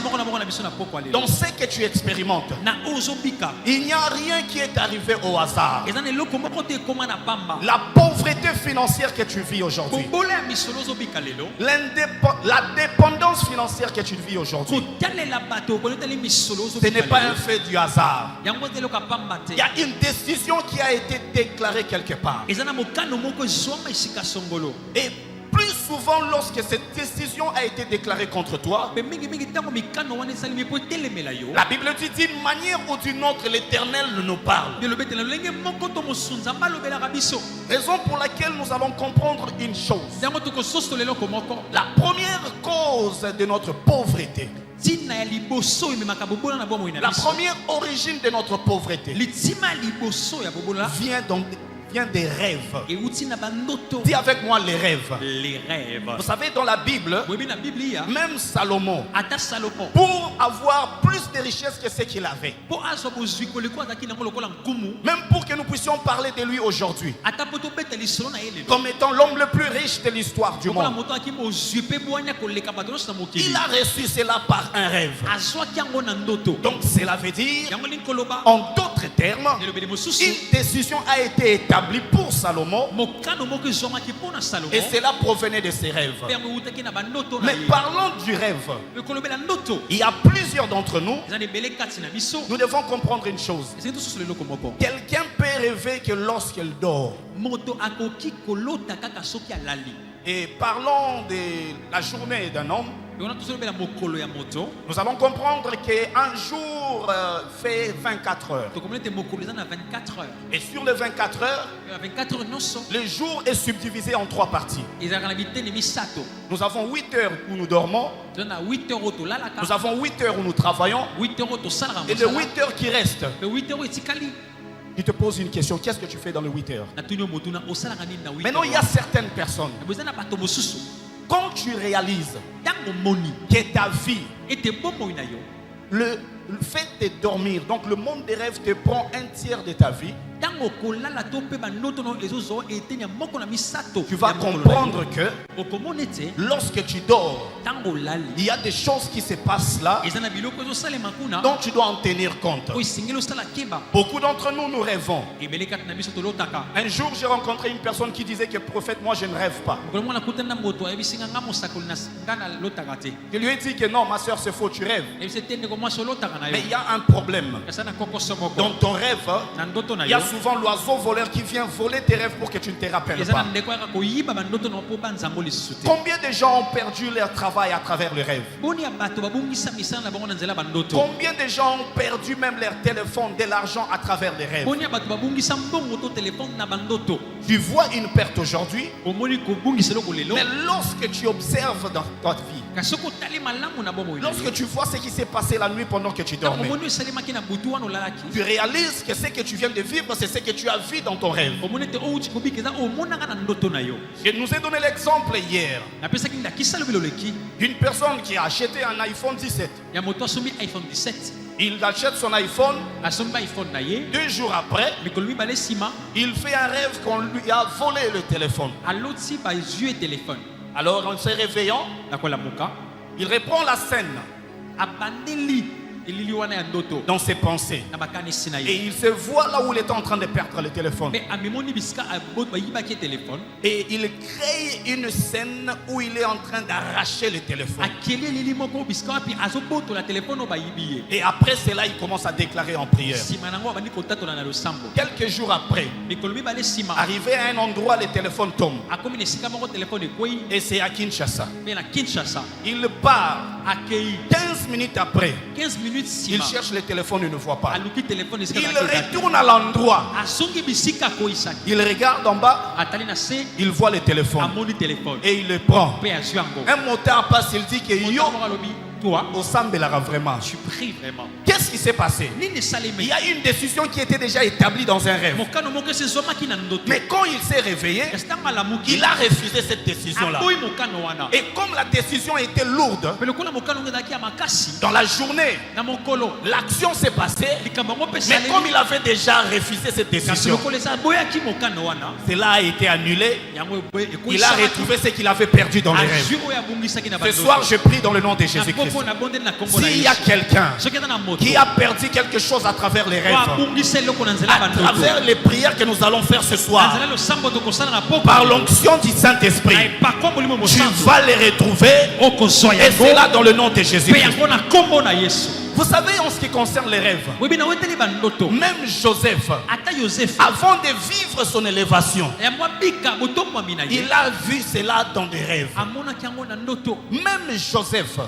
[SPEAKER 1] dans ce que tu expérimentes,
[SPEAKER 2] na ozobika
[SPEAKER 1] il n'y a rien qui est arrivé au hasard.
[SPEAKER 2] eza na eloko moko te ekoma na pamba
[SPEAKER 1] La pauvreté financière que tu vis aujourd'hui,
[SPEAKER 2] kobola ya misolo ozobika lelo
[SPEAKER 1] la dépendance financière que tu vis aujourd'hui,
[SPEAKER 2] kotalela bato okolotali misolo
[SPEAKER 1] ce n'est
[SPEAKER 2] ozobika
[SPEAKER 1] pas
[SPEAKER 2] lelo
[SPEAKER 1] un fait du hasard.
[SPEAKER 2] yango te eloko ya pamba te
[SPEAKER 1] Il y a une décision qui a été déclarée quelque part.
[SPEAKER 2] eza na mokano moko ezwama esika songolo
[SPEAKER 1] Et plus souvent, lorsque cette décision a été déclarée contre toi,
[SPEAKER 2] mpe mingimingi ntango mikano wana esalemi mpo etelemela yo
[SPEAKER 1] la Bible dit d'une manière ou d'une autre, l'Éternel nous parle.
[SPEAKER 2] elobetela lolenge moko to mosunzu nzambe alobelaka biso
[SPEAKER 1] Raison pour laquelle nous allons comprendre une chose.
[SPEAKER 2] yango tokososola eloko moko
[SPEAKER 1] La première cause de notre pauvreté,
[SPEAKER 2] ntina ya liboso ememaka bobola na bomoi na
[SPEAKER 1] la
[SPEAKER 2] biso
[SPEAKER 1] première origine de notre pauvreté
[SPEAKER 2] litima ya liboso ya bobola
[SPEAKER 1] vient des rêves.
[SPEAKER 2] euti na bandoto
[SPEAKER 1] Dis avec moi les rêves.
[SPEAKER 2] les rêves
[SPEAKER 1] Vous savez, dans la Bible,
[SPEAKER 2] boyebi na biblia
[SPEAKER 1] même Salomon,
[SPEAKER 2] ata salomo
[SPEAKER 1] pour avoir plus de richesses que ce qu'il avait,
[SPEAKER 2] mpo azwa bozwi koleko azalaki nango lokola nkumu
[SPEAKER 1] même pour que nous puissions parler de lui aujourd'hui,
[SPEAKER 2] ata mpo tobeta lisolo na ye lelo
[SPEAKER 1] comme étant l'homme le plus riche de l'histoire du
[SPEAKER 2] lokola
[SPEAKER 1] monde,
[SPEAKER 2] moto azalaki bozwi mpe bwanya koleka bato nyonso na mokili
[SPEAKER 1] il a reçu cela par un rêve.
[SPEAKER 2] azwaki yango na ndoto
[SPEAKER 1] Donc cela veut dire,
[SPEAKER 2] yango nini koloba
[SPEAKER 1] en d'autres termes,
[SPEAKER 2] elobeli mosusu
[SPEAKER 1] une décision a été établie pour Salomon
[SPEAKER 2] mokano moko ezwamaki mpo na salomo
[SPEAKER 1] et cela provenait de ses rêves.
[SPEAKER 2] mpe yango eutaki na bandoto na
[SPEAKER 1] Mais
[SPEAKER 2] ye
[SPEAKER 1] parlons du rêve.
[SPEAKER 2] ekolobela ndoto
[SPEAKER 1] Il y a plusieurs d'entre nous,
[SPEAKER 2] eza na ebele kati na biso
[SPEAKER 1] nous devons comprendre une chose.
[SPEAKER 2] ezali tosusu eloko moko
[SPEAKER 1] Quelqu'un peut rêver que lorsqu'il dort,
[SPEAKER 2] moto akoki kolota kaka soki alali
[SPEAKER 1] et parlons de la journée d'un homme,
[SPEAKER 2] wana tosolobela mokolo ya moto
[SPEAKER 1] nous allons comprendre qu'un jour fait 24 heures.
[SPEAKER 2] tokomona ete mokolo eza na 24 heures
[SPEAKER 1] Et sur les 24 heures,
[SPEAKER 2] na 24 heures nyonso
[SPEAKER 1] le jour est subdivisé en 3 parties.
[SPEAKER 2] ezalaka na biteni misato
[SPEAKER 1] Nous avons 8 heures où nous dormons,
[SPEAKER 2] toza na 8 heures oyo tolalaka
[SPEAKER 1] nous avons 8 heures où nous travaillons,
[SPEAKER 2] 8 heures oyo tosalaka
[SPEAKER 1] et les
[SPEAKER 2] mosala
[SPEAKER 1] 8 heures qui restent,
[SPEAKER 2] mpe 8 heures oyo etikali
[SPEAKER 1] je te pose une question, qu'est-ce que tu fais dans les 8 heures?
[SPEAKER 2] natuni yo motuna osalaka nini na 8
[SPEAKER 1] Maintenant, il y a certaines personnes,
[SPEAKER 2] heures eza na bato mosusu
[SPEAKER 1] quand tu réalises
[SPEAKER 2] ntango moni
[SPEAKER 1] que ta vie,
[SPEAKER 2] ete bomoi na yo
[SPEAKER 1] le fait de dormir, donc le monde des rêves te prend un tiers de ta vie,
[SPEAKER 2] ntango kolala to mpe bandoto no ezozwa eteni ya moko na misato
[SPEAKER 1] tu vas
[SPEAKER 2] ya mokolo na yo.
[SPEAKER 1] comprendre que
[SPEAKER 2] okomona ete
[SPEAKER 1] lorsque tu dors,
[SPEAKER 2] ntango olali
[SPEAKER 1] il y a des choses qui se passent là
[SPEAKER 2] eza na biloko ezosalema kuna
[SPEAKER 1] dont tu dois en tenir compte.
[SPEAKER 2] oyo esengeli osala keba
[SPEAKER 1] Beaucoup d'entre nous, nous rêvons.
[SPEAKER 2] ebele kati na biso tolotaka
[SPEAKER 1] Un jour, j'ai rencontré une personne qui disait que prophète, moi je ne rêve pas.
[SPEAKER 2] mokolo moko nakutani na moto ayebisinga nga mosakoli nga nalotaka te
[SPEAKER 1] Je lui ai dit que non, ma soeur, c'est faux, tu rêves.
[SPEAKER 2] yebisi ete ndeko mwasi olotaka na yo
[SPEAKER 1] Mais il y a un problème.
[SPEAKER 2] eza na kokoso moko
[SPEAKER 1] Dans ton rêve,
[SPEAKER 2] na ndoto na
[SPEAKER 1] il y a
[SPEAKER 2] yo
[SPEAKER 1] souvent l'oiseau voleur qui vient voler tes rêves pour que tu ne te rappelles
[SPEAKER 2] eza na
[SPEAKER 1] pas.
[SPEAKER 2] ndeko yaka koyiba bandoto na mpo banzambo lisusu te
[SPEAKER 1] Combien de gens ont perdu leur travail à travers le rêve?
[SPEAKER 2] boni ya bato babungisa misala na bango na nzela ya bandoto
[SPEAKER 1] Combien de gens ont perdu même leur téléphone, de l'argent à travers les rêves?
[SPEAKER 2] boni ya bato babungisa mbongo to telefone na bandoto
[SPEAKER 1] Tu vois une perte aujourd'hui,
[SPEAKER 2] omoni kobungisa eloko lelo
[SPEAKER 1] mais lorsque tu observes dans ta vie,
[SPEAKER 2] kasi soki otali malamu na bomoi na
[SPEAKER 1] lorsque
[SPEAKER 2] yo
[SPEAKER 1] tu vois ce qui s'est passé la nuit pendant que tu
[SPEAKER 2] ntango
[SPEAKER 1] dormais,
[SPEAKER 2] omoni esalemaki na butu wana olalaki
[SPEAKER 1] tu réalises que ce que tu viens de vivre, c'est ce que tu as vu dans ton rêve.
[SPEAKER 2] omoni ete outi kobika eza omonaka na ndoto na yo
[SPEAKER 1] Je nous ai donné l'exemple hier
[SPEAKER 2] napesaki ndakisa lobi loleki
[SPEAKER 1] d'une personne qui a acheté un iPhone 17.
[SPEAKER 2] ya moto asombi iphone 17
[SPEAKER 1] Il achète son iPhone,
[SPEAKER 2] asombi ba iphone na ye
[SPEAKER 1] 2 jours après,
[SPEAKER 2] mikolo mibale nsima
[SPEAKER 1] il fait un rêve qu'on lui a volé le téléphone.
[SPEAKER 2] aloti bazwi telefone
[SPEAKER 1] Alors en se réveillant,
[SPEAKER 2] nakolamuka
[SPEAKER 1] il reprend la scène
[SPEAKER 2] abandeli elili wana ya ndoto
[SPEAKER 1] dans ses pensées.
[SPEAKER 2] na makanisi na
[SPEAKER 1] Et
[SPEAKER 2] ye
[SPEAKER 1] il se voit là où il était en train de perdre le téléphone.
[SPEAKER 2] mpe amemoni bisika bayibaki telefone
[SPEAKER 1] Et il crée une scène où il est en train d'arracher le téléphone.
[SPEAKER 2] akeli elili moko bisika wapi azobotola telefone oyo bayibi ye
[SPEAKER 1] Et après cela, il commence à déclarer en prière.
[SPEAKER 2] nsima nango abandi kotatola na losambo
[SPEAKER 1] Quelques jours après,
[SPEAKER 2] mikolo mibale nsima
[SPEAKER 1] arrivé à un endroit, le téléphone tombe.
[SPEAKER 2] akomi na esika moko telefone ekwei
[SPEAKER 1] Et c'est à Kinshasa.
[SPEAKER 2] mpe na kinshasa
[SPEAKER 1] Il part.
[SPEAKER 2] akei
[SPEAKER 1] 15 minutes après,
[SPEAKER 2] 15 minutes
[SPEAKER 1] il
[SPEAKER 2] nsima
[SPEAKER 1] cherche le téléphone, il ne voit pas.
[SPEAKER 2] aluki telefone esika
[SPEAKER 1] Il
[SPEAKER 2] bakeka te.
[SPEAKER 1] retourne à l'endroit.
[SPEAKER 2] azongi bisika akoyisaki
[SPEAKER 1] Il regarde en bas,
[SPEAKER 2] atali na se
[SPEAKER 1] il voit le téléphone.
[SPEAKER 2] amoni telefone
[SPEAKER 1] Et il le prend.
[SPEAKER 2] mpe azwi yango
[SPEAKER 1] Un motard passe, il dit que yo,
[SPEAKER 2] moko alobi toi,
[SPEAKER 1] Osambelara vraiment.
[SPEAKER 2] tu pries vraiment.
[SPEAKER 1] Qu'est-ce qui s'est passé? Il y a une décision qui était déjà établie dans un rêve. Mais quand il s'est réveillé, il a refusé cette décision-là. Et comme la décision était lourde, dans la journée, l'action s'est passée. Mais comme il avait déjà refusé cette décision, cela a été annulé. Il a retrouvé ce qu'il avait perdu dans les rêves. Ce soir, je prie dans le nom de Jésus-Christ. S'il y a quelqu'un qui a perdu quelque chose à travers les rêves, à travers les prières que nous allons faire ce soir, par l'onction du Saint-Esprit, tu vas les retrouver. Et c'est là dans le nom de Jésus-Christ. Vous savez, en ce qui concerne les rêves, même Joseph, avant de vivre son élévation, il a vu cela dans des rêves. Même Joseph,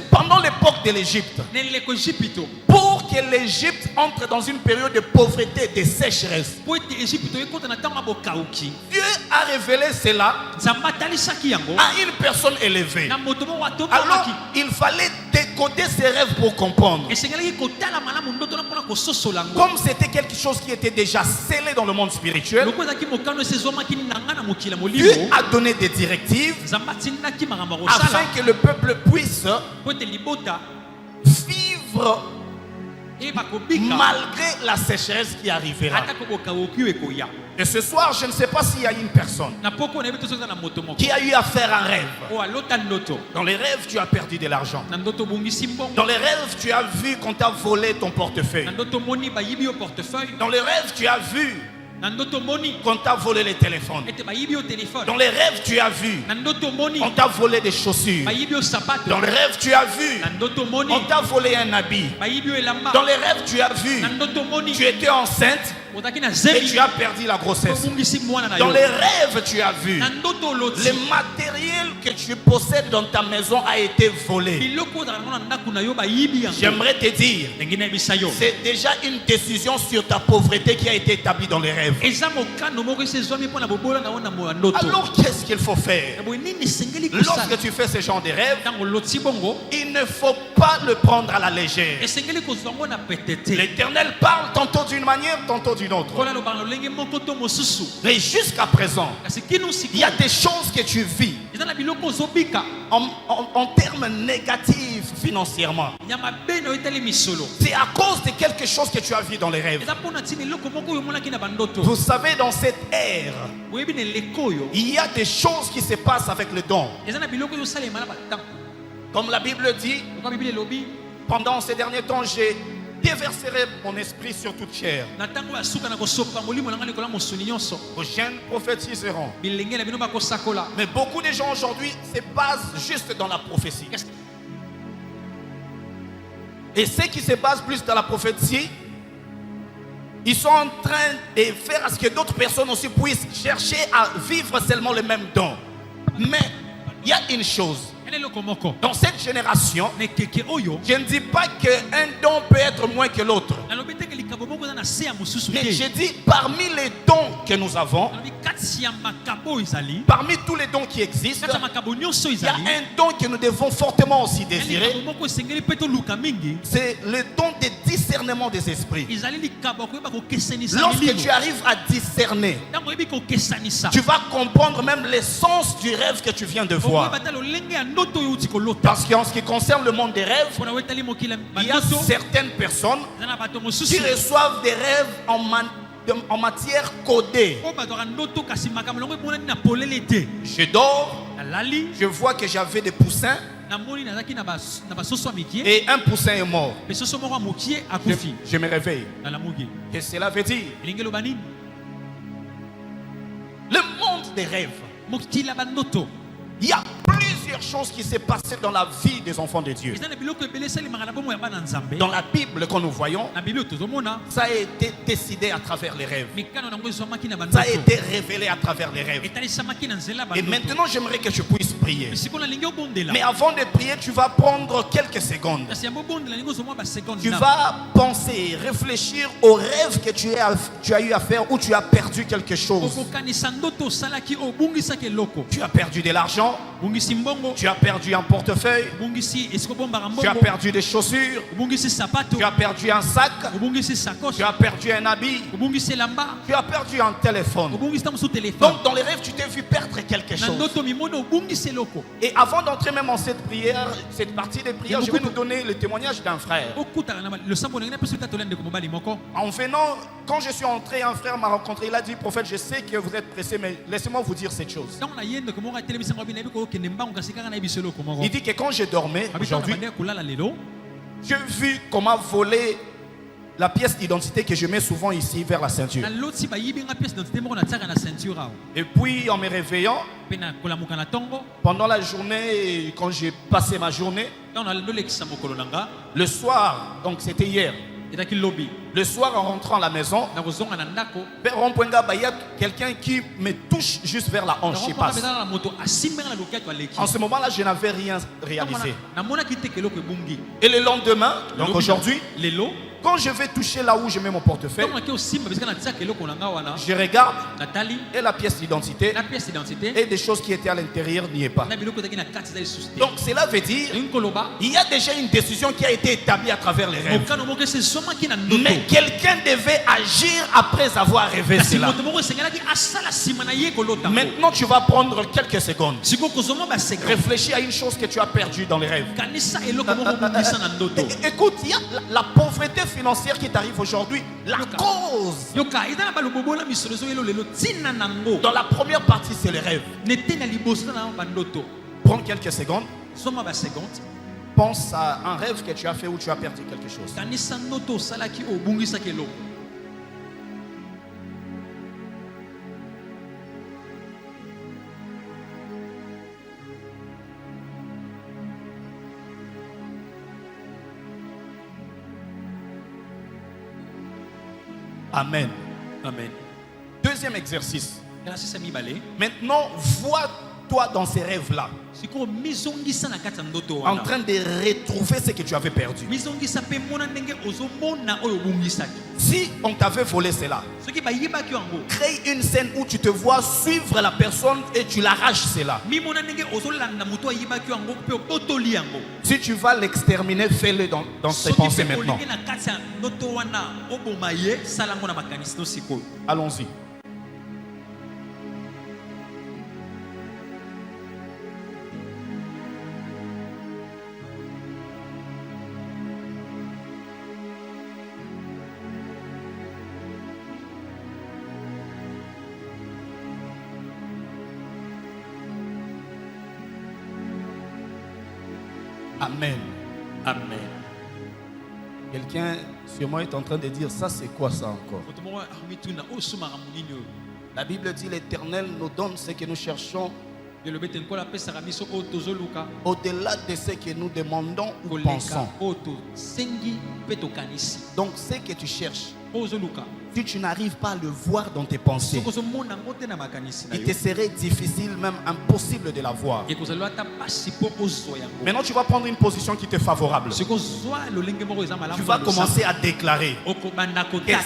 [SPEAKER 1] pendant l'époque de l'Égypte, pour que l'Égypte entre dans une période de pauvreté, de sécheresse, Dieu a révélé cela à une personne élevée. Alors, il fallait décoder ses rêves pour comprendre. Comme c'était quelque chose qui était déjà scellé dans le monde spirituel, Dieu a donné des directives afin que le peuple puisse vivre malgré la sécheresse qui arrivera. Et ce soir, je ne sais pas s'il y a une personne qui a eu à faire un rêve. Dans les rêves, tu as perdu de l'argent. Dans les rêves, tu as vu qu'on t'a volé ton portefeuille. Dans les rêves, tu as vu qu'on t'a volé les téléphones. Dans les rêves, tu as vu on t'a volé des chaussures. Dans les rêves, tu as vu on t'a volé un habit. Dans les rêves, tu as vu tu étais enceinte et tu as perdu la grossesse. Dans les rêves, tu as vu le matériel que tu possèdes dans ta maison a été volé. J'aimerais te dire, c'est déjà une décision sur ta pauvreté qui a été établie dans les rêves. Alors qu'est-ce qu'il faut faire? Lorsque tu fais ce genre de rêve, il ne faut pas le prendre à la légère. L'Éternel parle tantôt d'une manière, tantôt d'une autre. Mais jusqu'à présent, il y a des choses que tu vis en termes négatifs financièrement. C'est à cause de quelque chose que tu as vu dans les rêves. Vous savez, dans cette ère, il y a des choses qui se passent avec le don. Comme la Bible dit, pendant ces derniers temps, j'ai déverserai mon esprit sur toute chair. Vos jeunes prophétiseront. Mais beaucoup de gens aujourd'hui se basent juste dans la prophétie. Et ceux qui se basent plus dans la prophétie, ils sont en train de faire à ce que d'autres personnes aussi puissent chercher à vivre seulement le même don. Mais il y a une chose. Dans cette génération, je ne dis pas qu'un don peut être moins que l'autre. Mais je dis parmi les dons que nous avons, parmi tous les dons qui existent, il y a un don que nous devons fortement aussi désirer. C'est le don de discernement des esprits. Lorsque tu arrives à discerner, tu vas comprendre même l'essence du rêve que tu viens de voir. Parce qu'en ce qui concerne le monde des rêves, il y a certaines personnes qui reçoivent des rêves en matière codée. Je dors, je vois que j'avais des poussins et un poussin est mort. Je me réveille. Qu'est-ce que cela veut dire? Le monde des rêves. Il y a plusieurs choses qui s'est passées dans la vie des enfants de Dieu. Dans la Bible que nous voyons, ça a été décidé à travers les rêves. Ça a été révélé à travers les rêves. Et maintenant, j'aimerais que tu puisses prier. Mais avant de prier, tu vas prendre quelques secondes. Tu vas penser, réfléchir aux rêves que tu as eu à faire où tu as perdu quelque chose. Tu as perdu de l'argent. Tu as perdu un portefeuille. Tu as perdu des chaussures. Tu as perdu un sac. Tu as perdu un habit. Tu as perdu un téléphone. Donc dans les rêves, tu t'es vu perdre quelque chose. Et avant d'entrer même en cette prière, cette partie des prières, je vais nous donner le témoignage d'un frère. En venant, quand je suis entré, un frère m'a rencontré. Il a dit, prophète, je sais que vous êtes pressé, mais laissez-moi vous dire cette chose. Il dit que quand je dormais aujourd'hui, j'ai vu comment voler la pièce d'identité que je mets souvent ici vers la ceinture. Et puis en me réveillant, pendant la journée, quand j'ai passé ma journée, le soir, donc c'était hier, le soir en rentrant à la maison, il y a quelqu'un qui me touche juste vers la hanche. En ce moment-là, je n'avais rien réalisé. Et le lendemain, donc aujourd'hui, quand je vais toucher là où je mets mon portefeuille, je regarde et la pièce d'identité et des choses qui étaient à l'intérieur n'y est pas. Donc cela veut dire il y a déjà une décision qui a été établie à travers les rêves. Mais quelqu'un devait agir après avoir rêvé cela. Maintenant tu vas prendre quelques secondes. Réfléchis à une chose que tu as perdue dans les rêves. Écoute, il y a la pauvreté financière qui t'arrive aujourd'hui, la cause. Dans la première partie, c'est les rêves. Prends quelques secondes. Pense à un rêve que tu as fait où tu as perdu quelque chose. Amen.
[SPEAKER 2] Amen.
[SPEAKER 1] Deuxième exercice. Maintenant, vois-toi dans ces rêves-là, en train de retrouver ce que tu avais perdu. Si on t'avait volé cela, crée une scène où tu te vois suivre la personne et tu l'arraches cela. Si tu vas l'exterminer, fais-le dans tes pensées maintenant. Allons-y. Amen.
[SPEAKER 2] Amen.
[SPEAKER 1] Quelqu'un sur moi est en train de dire, ça c'est quoi ça encore? La Bible dit, l'Éternel nous donne ce que nous cherchons au-delà de ce que nous demandons ou pensons. Donc ce que tu cherches, si tu n'arrives pas à le voir dans tes pensées, il te serait difficile, même impossible de la voir. Maintenant tu vas prendre une position qui t'est favorable. Tu vas commencer à déclarer et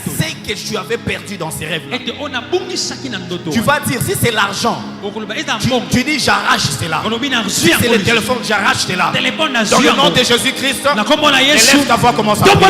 [SPEAKER 1] ce que tu avais perdu dans ces rêves-là. Tu vas dire, si c'est l'argent, tu dis j'arrache cela. Si c'est le téléphone, j'arrache cela. Dans le nom de Jésus-Christ, élève ta voix, commence à prier.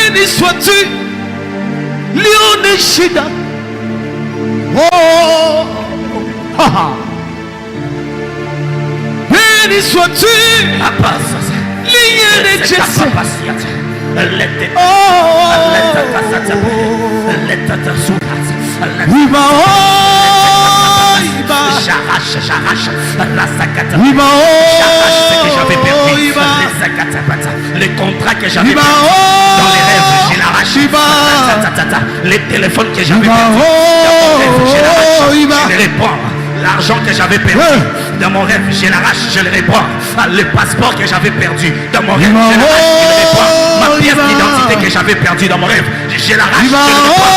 [SPEAKER 3] Béni sois-tu, lion de Juda. Oh, béni sois-tu, lion de Jesse. Oh, j'arrache ce que j'avais perdu, les contrats que j'avais perdus dans les rêves, je l'arrache. Les téléphones que j'avais perdus dans mon rêve, je l'arrache, je les reprends. L'argent que j'avais perdu dans mon rêve, je l'arrache, je le reprends. Le passeport que j'avais perdu dans mon rêve, je l'arrache, je le reprends. Ma pièce d'identité que j'avais perdue dans mon rêve, je l'arrache, je le reprends.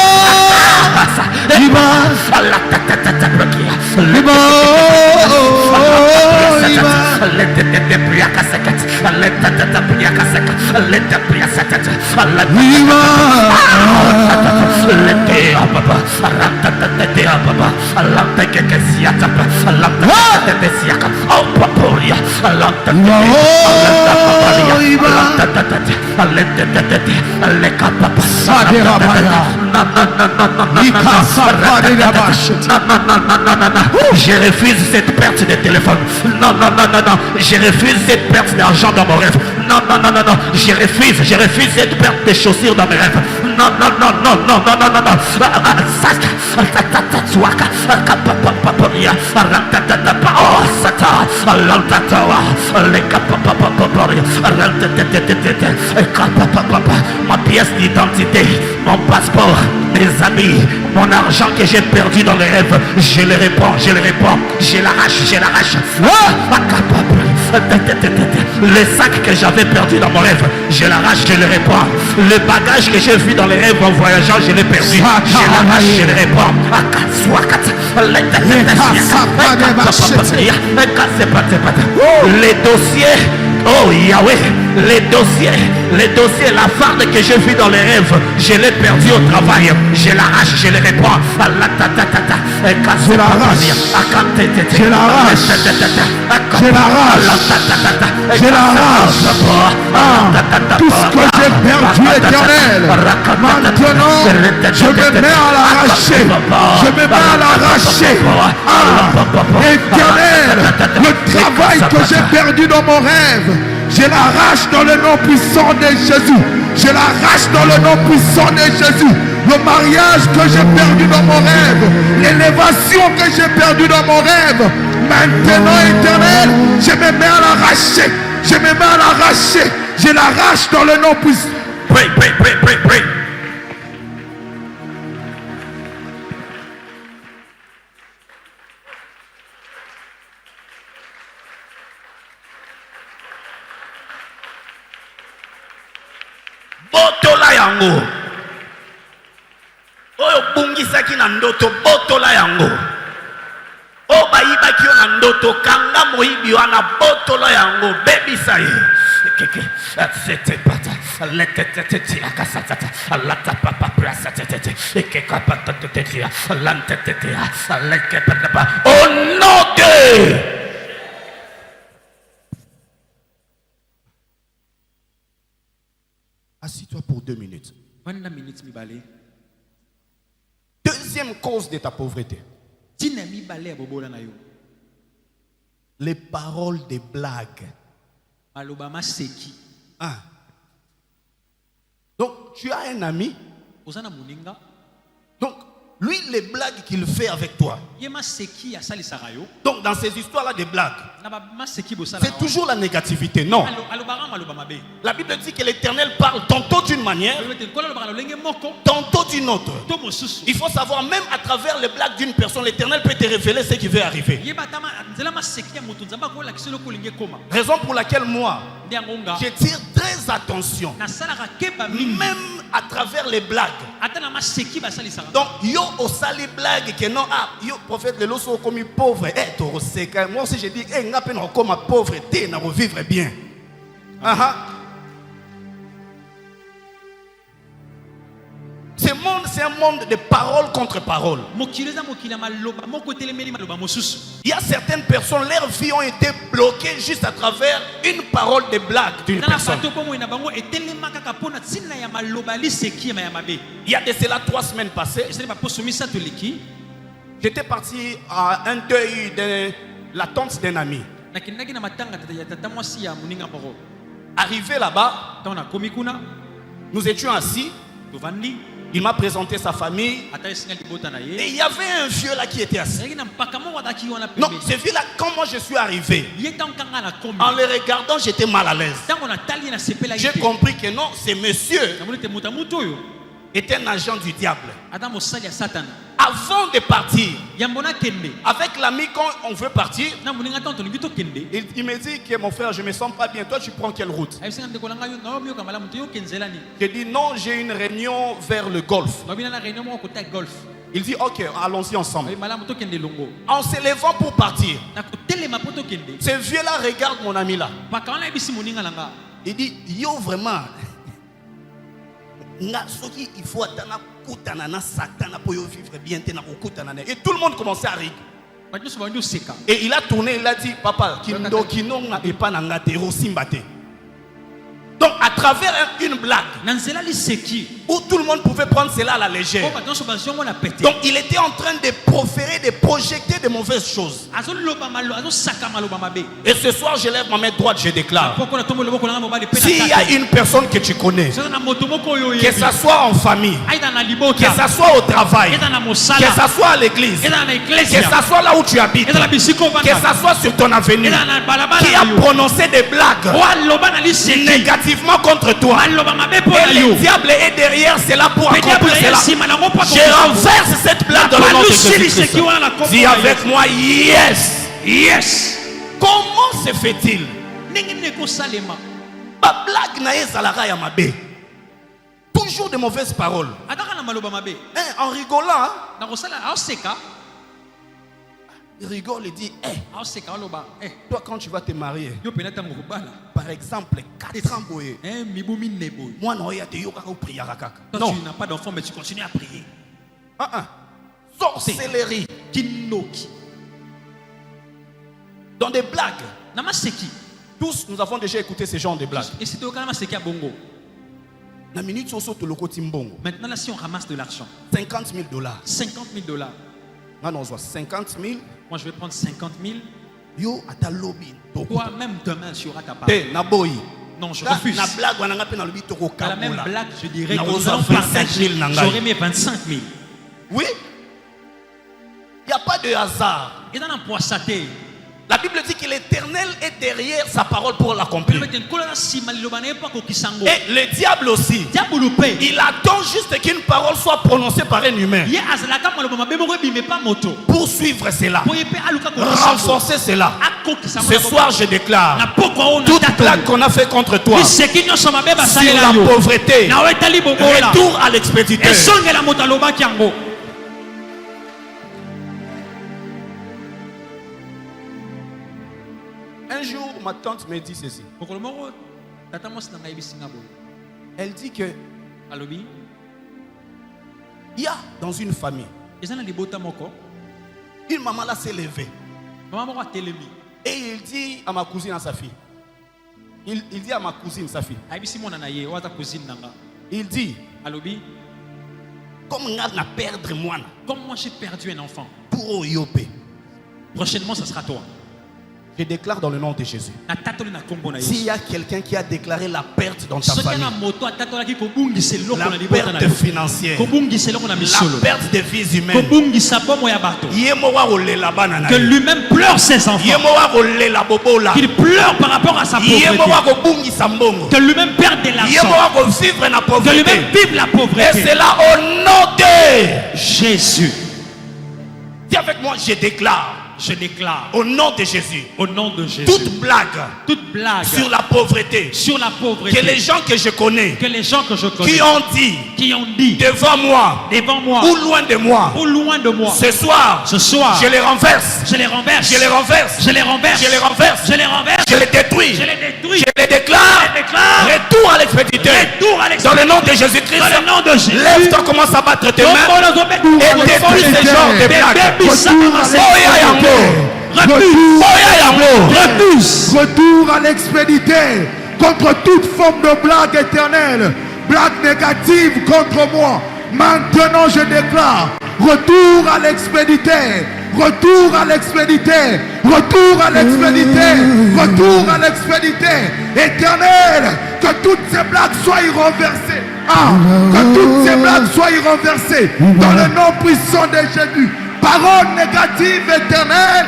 [SPEAKER 3] Je refuse cette perte de téléphone. Non, non, non, non, non. Je refuse cette perte d'argent dans mon rêve. Non, non, non, non, non. Je refuse cette perte de chaussures dans mes rêves. Non, non, non, non, non, non, non, non, non. Ma pièce d'identité, mon passeport, mes amis, mon argent que j'ai perdu dans les rêves, je le reprends, je le reprends, je l'arrache, je l'arrache. Le sac que j'avais perdu dans mon rêve, je l'arrache, je le reprends. Le bagage que j'ai vu dans les rêves en voyageant, je l'ai perdu. Je l'arrache, je le reprends. Les dossiers, oh Yahweh, les dossiers, la farde que j'ai vue dans les rêves, je l'ai perdu au travail. Je l'arrache, je le reprends. Je l'arrache, je l'arrache, je l'arrache, je l'arrache. Tout ce que j'ai perdu, Éternel, maintenant je me mets à l'arracher. Je me mets à l'arracher. Éternel, le travail que j'ai perdu dans mon rêve, je l'arrache dans le nom puissant de Jésus. Je l'arrache dans le nom puissant de Jésus. Le mariage que j'ai perdu dans mon rêve, l'élévation que j'ai perdue dans mon rêve, maintenant, Éternel, je me mets à l'arracher. Je me mets à l'arracher. Je l'arrache dans le nom puissant. Pray, pray, pray, pray, pray. Botola yango. Oyo bungisaki na ndoto botola yango. O bayibaki yo na ndoto kanga moyibi wana botola yango bebisa ye. C'était pas au nom de
[SPEAKER 1] Assis-toi pour 2 minutes. Deuxième cause de ta pauvreté. Les paroles des blagues. Ah. Donc, tu as un ami. Donc, lui, les blagues qu'il fait avec toi. Donc, dans ces histoires-là des blagues, c'est toujours la négativité, non? La Bible dit que l'Éternel parle tantôt d'une manière, tantôt d'une autre. Il faut savoir, même à travers les blagues d'une personne, l'Éternel peut te révéler ce qui va arriver. Raison pour laquelle moi, je tire très attention, même à travers les blagues. Donc, yo osali blague que non, ah, yo prophète le loso comme pauvre, moi aussi je dis, n'a pas comme pauvre, t'es n'a vivre bien. C'est Ce monde, c'est un monde de parole contre parole. Il y a certaines personnes, leurs vies ont été bloquées juste à travers une parole de blague d'une personne. Il y a de cela 3 semaines passées, j'étais parti à un deuil de la tante d'un ami. Arrivé là-bas, nous étions assis. Il m'a présenté sa famille. Et il y avait un vieux là qui était assis. Non, ce vieux là, quand moi je suis arrivé, en le regardant, j'étais mal à l'aise. J'ai compris que non, ce monsieur était un agent du diable. Avant de partir, avec l'ami, quand on veut partir, il me dit que mon frère, je ne me sens pas bien. Toi, tu prends quelle route? J'ai dit non, j'ai une réunion vers le golfe. Il dit ok, allons-y ensemble. En se levant pour partir, ce vieux-là regarde mon ami là. Il dit yo vraiment. Il faut attendre Satan pour vivre bien. Et tout le monde commençait à rire. Et il a tourné, il a dit papa, donc à travers une blague où tout le monde pouvait prendre cela à la légère, donc il était en train de proférer, de projeter de mauvaises choses. Et ce soir je lève ma main droite, je déclare, s'il y a une personne que tu connais, que ça soit en famille, que ça soit au travail, que ça soit à l'église, que ça soit là où tu habites, que ça soit sur ton avenue, qui a prononcé des blagues négativement contre toi, et le diable est derrière cela pour accomplir cela, je renverse cette blague dans le nom de Jésus-Christ. Dis avec moi, yes, yes. Comment se fait-il? Ma blague n'a pas ya mabe. Toujours de mauvaises paroles. En rigolant, il rigole et dit toi quand tu vas te marier, par exemple 4 ans, moi non, tu n'as pas d'enfant mais tu continues à prier. Sorcellerie. Dans des blagues. Tous nous avons déjà écouté ce genre de blagues.
[SPEAKER 2] Maintenant là, si on ramasse de l'argent,
[SPEAKER 1] $50 000.
[SPEAKER 2] $50 000.
[SPEAKER 1] Non, 50 000.
[SPEAKER 2] Moi je vais prendre 50 000.
[SPEAKER 1] Yo, à ta lobby.
[SPEAKER 2] Toi-même demain tu auras ta part. Non, je refuse. À la même blague, je dirais que nous allons partager. J'aurais mis 25 000.
[SPEAKER 1] Oui. Il n'y a pas de hasard. La Bible dit que l'Éternel est derrière sa parole pour l'accomplir. Et le diable aussi, il attend juste qu'une parole soit prononcée par un humain pour suivre cela, renforcer cela. Ce soir je déclare, toute blague qu'on a fait contre toi sur la pauvreté, retour à l'expéditeur. Un jour, ma tante me dit ceci. Elle dit que il y a dans une famille, une maman là s'est levée. Et il dit à ma cousine, à sa fille. Il dit à ma cousine, sa fille. Il dit, comme
[SPEAKER 2] moi j'ai perdu un enfant,
[SPEAKER 1] pour Yopé,
[SPEAKER 2] prochainement ça sera toi.
[SPEAKER 1] Je déclare dans le nom de Jésus. S'il y a quelqu'un qui a déclaré la perte dans ta famille, la perte financière, la perte des vies humaines,
[SPEAKER 2] que lui-même pleure ses enfants, qu'il pleure par rapport à sa pauvreté, que lui-même perde de l'argent, que lui-même vive la pauvreté.
[SPEAKER 1] Et c'est là au nom de
[SPEAKER 2] Jésus.
[SPEAKER 1] Dis avec moi, je déclare.
[SPEAKER 2] Je déclare
[SPEAKER 1] au nom de Jésus, toute blague sur la pauvreté, que les gens que je connais, qui ont dit devant moi ou loin de moi, ce soir, je les renverse, je les détruis, je les
[SPEAKER 3] déclare retour à l'expéditeur. Dans le nom de Jésus-Christ. Lève-toi, commence à battre tes mains et détruis ces genres de blagues.
[SPEAKER 4] Retour à l'expéditeur contre toute forme de blague éternelle, blague négative contre moi. Maintenant je déclare retour à l'expéditeur, retour à l'expéditeur, retour à l'expéditeur, retour à l'expéditeur éternel. Que toutes ces blagues soient renversées. Que toutes ces blagues soient renversées dans le nom puissant de Jésus. Parole négative éternelle,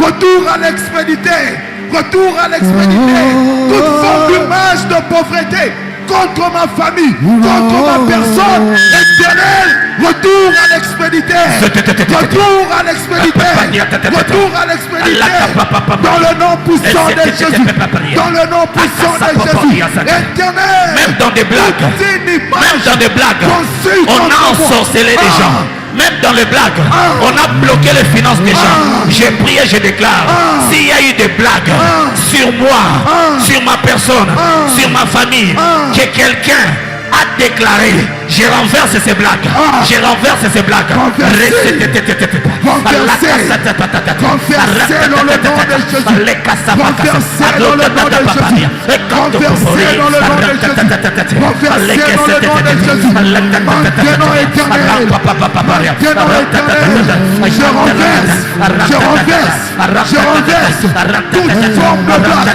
[SPEAKER 4] retour à l'expéditeur, retour à l'expéditeur. Toute forme d'image de pauvreté contre ma famille, contre ma personne éternelle, retour à l'expéditeur, retour à l'expéditeur, retour à l'expéditeur, dans le nom puissant de Jésus, dans le nom puissant de Jésus, éternel.
[SPEAKER 3] Même dans des blagues, on a ensorcelé des gens. Même dans les blagues, on a bloqué les finances des gens. J'ai prié, je déclare, s'il y a eu des blagues sur moi, sur ma personne, sur ma famille, que quelqu'un a déclaré, je renverse ces blagues. Je renverse ces blagues.
[SPEAKER 4] Renversez dans le nom de Jésus. Renversez dans le nom de Jésus. Renversez dans le nom de Jésus. Renversez dans le nom de Jésus. Maintenant éternel. Maintenant éternel. Je renverse toute forme de blague.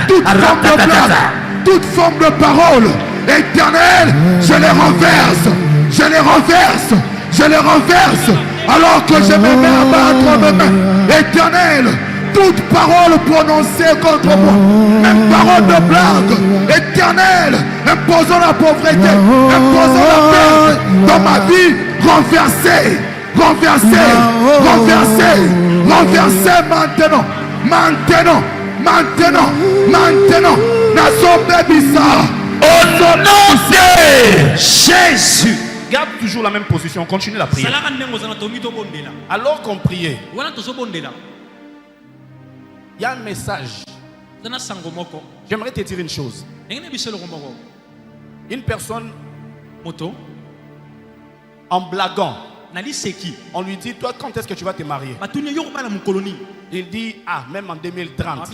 [SPEAKER 4] Toute forme de blague. Toute forme de parole éternel, je les renverse, je les renverse, je les renverse, alors que je me mets à battre mes mains. Éternel, toute parole prononcée contre moi, même parole de blague, éternel, imposant la pauvreté, imposant la perte dans ma vie, renversée, renversée, renversée, renversée maintenant, maintenant, maintenant, maintenant, Nazo Bébissa.
[SPEAKER 3] Au nom de
[SPEAKER 2] Jésus.
[SPEAKER 3] Garde toujours la même position, continue la prière. Alors qu'on priait, il y a un message. J'aimerais te dire une chose. Une personne, en blaguant, on lui dit, toi, quand est-ce que tu vas te marier? Il dit, même en 2030.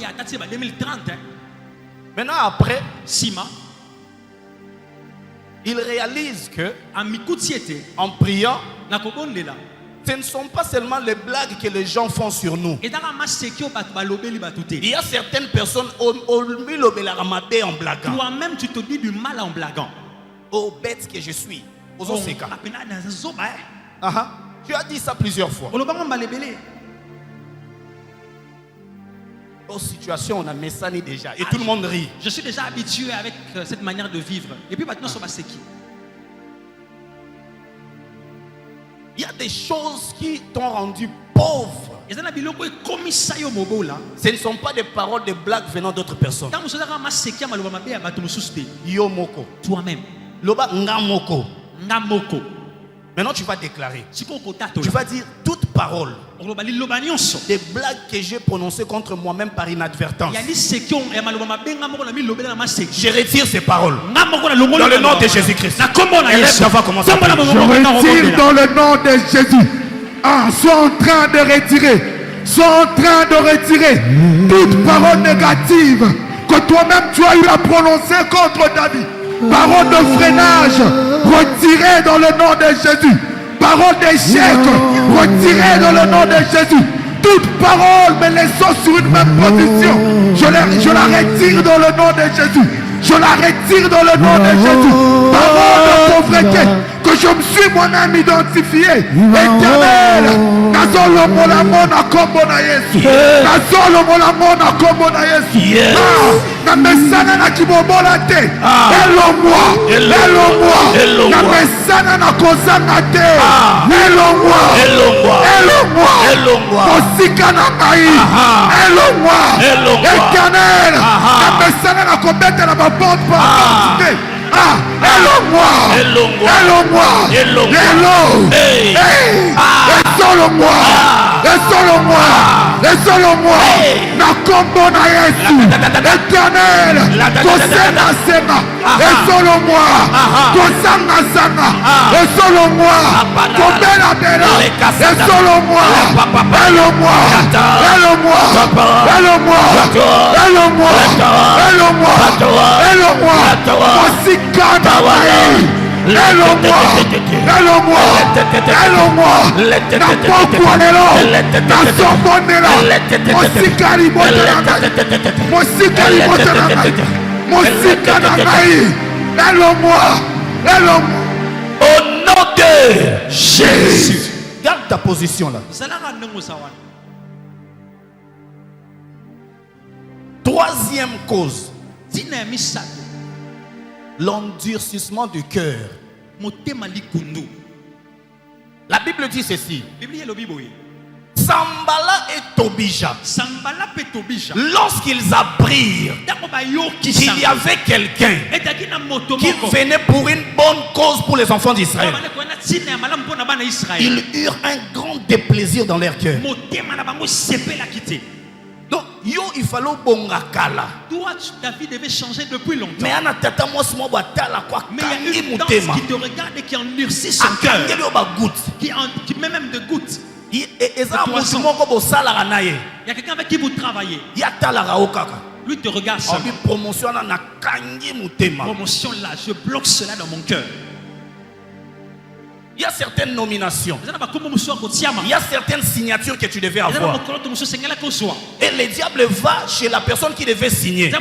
[SPEAKER 3] Maintenant, après, il réalise que en priant, ce ne sont pas seulement les blagues que les gens font sur nous. Il y a certaines personnes en blaguant.
[SPEAKER 2] Toi-même, tu te dis du mal en blaguant.
[SPEAKER 3] Oh, bête que je suis. Tu as dit ça plusieurs fois. Aux situations, on a Messani déjà. Et tout le monde rit.
[SPEAKER 2] Je suis déjà habitué avec cette manière de vivre. Et puis maintenant, ça va c'est qui?
[SPEAKER 3] Il y a des choses qui t'ont rendu pauvre. Ce ne sont pas des paroles, des blagues venant d'autres personnes. Yo moko.
[SPEAKER 2] Toi-même.
[SPEAKER 3] Loba ngamoko. Ngamoko. Maintenant, tu vas déclarer. Tu vas dire toute parole. Des blagues que j'ai prononcées contre moi-même par inadvertance. Je retire ces paroles. Dans le nom de Jésus-Christ.
[SPEAKER 4] Je retire dans le nom de Jésus. Sois en train de retirer. Sois en train de retirer toute parole négative que toi-même tu as eu à prononcer contre David. Parole de freinage, retirée dans le nom de Jésus. Parole d'échec, retirée dans le nom de Jésus. Toute parole me laissant sur une même position, je la retire dans le nom de Jésus. Je la retire dans le nom de Jésus. Parole de pauvreté que je me suis moi-même identifié. Éternel, Nazolo Molamona Kombona Yesu. Nazolo Molamona Kombona Yesu. Namesana na kibobola te. Elo-moi. Elo-moi. Namesana na kozanga te. Elo-moi. Elo-moi. Kosika na mai. Elo-moi. Éternel, namesana na kobeta na baporte par te. Hello moi. Hello. Exole-moi. Esolo-moi. Na kombo na Yesu. Éternel. Kosenga. Esolo-moi. Kosanga. Esolo-moi. Kobela. Esolo-moi.
[SPEAKER 3] Au nom de Jésus.
[SPEAKER 1] Garde ta position là. Troisième cause, l'endurcissement du cœur. La Bible dit ceci. Sambala et Tobija, lorsqu'ils apprirent qu'il y avait quelqu'un qui venait pour une bonne cause pour les enfants d'Israël, ils eurent un grand déplaisir dans leur cœur. Donc, il fallait bongakala.
[SPEAKER 2] Toi, ta vie devait changer depuis longtemps.
[SPEAKER 1] Mais
[SPEAKER 2] il y a une danse qui te regarde et qui endurcit son cœur. Qui met même de gouttes. Il y a quelqu'un avec qui vous travaillez. Lui te regarde seulement. Promotion là, je bloque cela dans mon cœur.
[SPEAKER 1] Il y a certaines nominations. Il y a certaines signatures que tu devais avoir. Et le diable va chez la personne qui devait signer.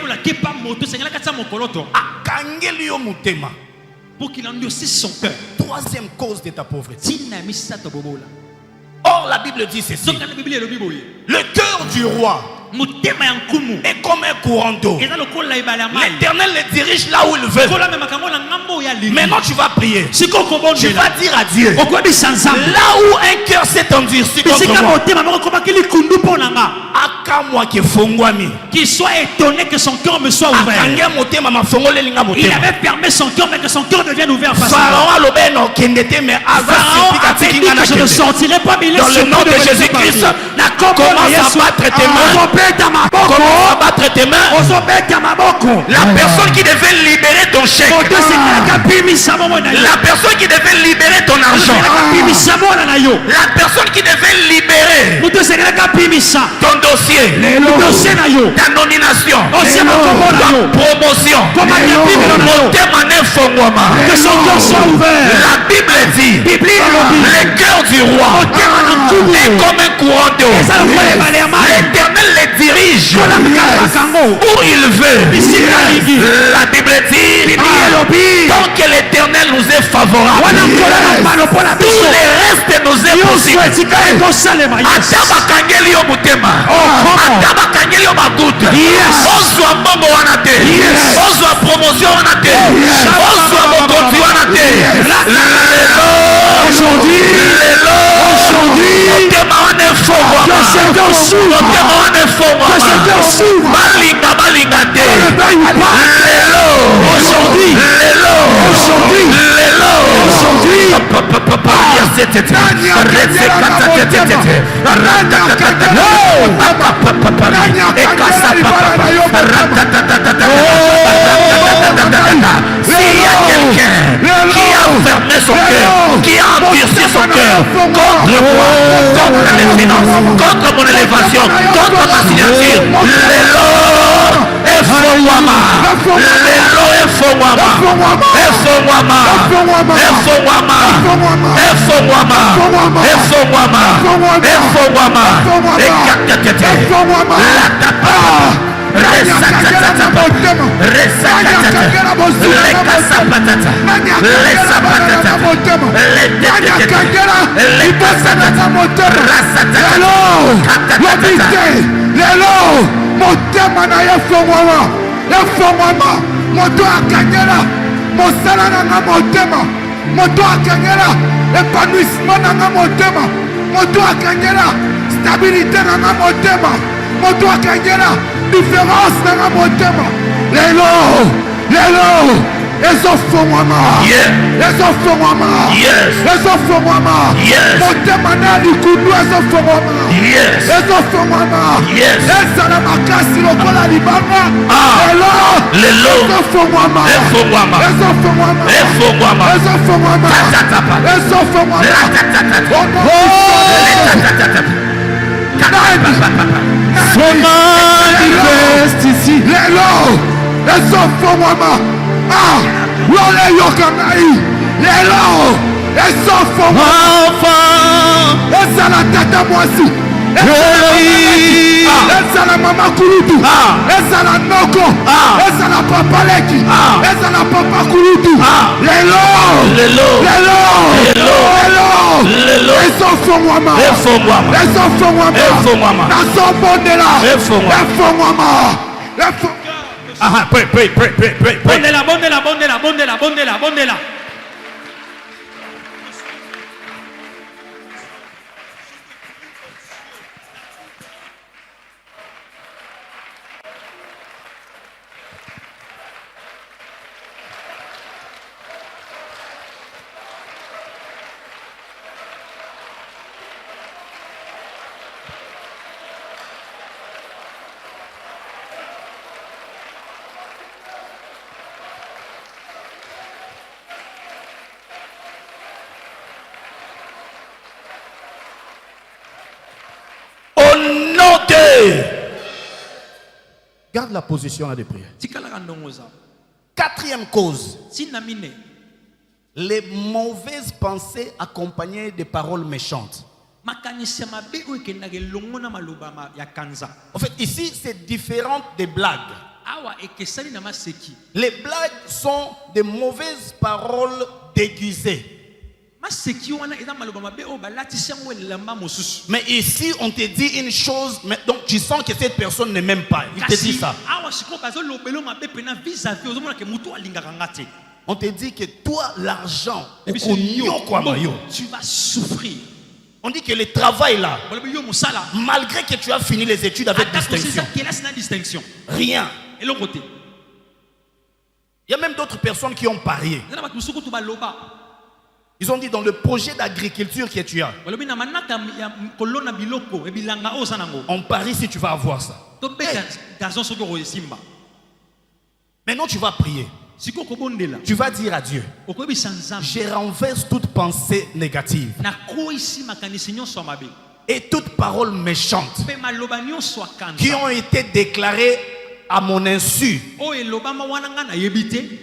[SPEAKER 2] Pour qu'il endurcisse son cœur.
[SPEAKER 1] Troisième cause de ta pauvreté. Or, la Bible dit ceci. Le cœur du roi est comme un courant d'eau. L'Éternel les dirige là où il veut. Maintenant tu vas prier. Tu vas dire à Dieu, là où un cœur s'est endurci contre moi,
[SPEAKER 2] qu'il soit étonné que son cœur me soit ouvert. Il avait fermé son cœur, mais que son cœur devienne ouvert. Pharaon a dit que je ne sortirai pas, mais
[SPEAKER 3] dans le nom de Jésus-Christ, commence à battre tes mains. Commence à battre tes mains. La personne qui devait libérer ton chèque, la personne qui devait libérer ton argent, la personne qui devait libérer ton dossier, ta nomination, ta promotion,
[SPEAKER 2] que son cœur soit ouvert.
[SPEAKER 3] La Bible dit, le cœur du roi est comme un courant d'eau. L'Éternel les dirige où il veut. La Bible dit, tant que l'Éternel nous est favorable, tout le reste nous est possible. S'il y a quelqu'un qui a fermé son cœur, qui a endurci son cœur contre moi, contre les finances, contre mon élévation, contre ma signature,
[SPEAKER 4] ezofongwama ezofongwama ezofongwama motema na likundu ezofongwama ezofongwama ezala makasi lokola libanga lelo ezofongwama ezofongwama ezofongwama ezofongwama manifeste ici lelo ezofongwama lole yokangai lelo ezofongwama ezala tata mwasi ezala mama kulutu ezala noko ezala papa leki ezala papa kulutu lelo ezofongwama nazobondela efongwama
[SPEAKER 2] pray. Bondela.
[SPEAKER 1] Garde la position là de prière. Quatrième cause. Les mauvaises pensées accompagnées de paroles méchantes. En fait, ici, c'est différent des blagues. Les blagues sont des mauvaises paroles déguisées. Mais ici, on te dit une chose, mais donc tu sens que cette personne ne m'aime pas. Il te dit ça. On te dit que toi, l'argent,
[SPEAKER 2] tu vas souffrir.
[SPEAKER 1] On dit que le travail là, malgré que tu as fini les études avec distinction, rien. Il y a même d'autres personnes qui ont parié. Ils ont dit dans le projet d'agriculture que tu as, on parie si tu vas avoir ça. Maintenant tu vas prier. Tu vas dire à Dieu, je renverse toute pensée négative et toute parole méchante qui ont été déclarées à mon insu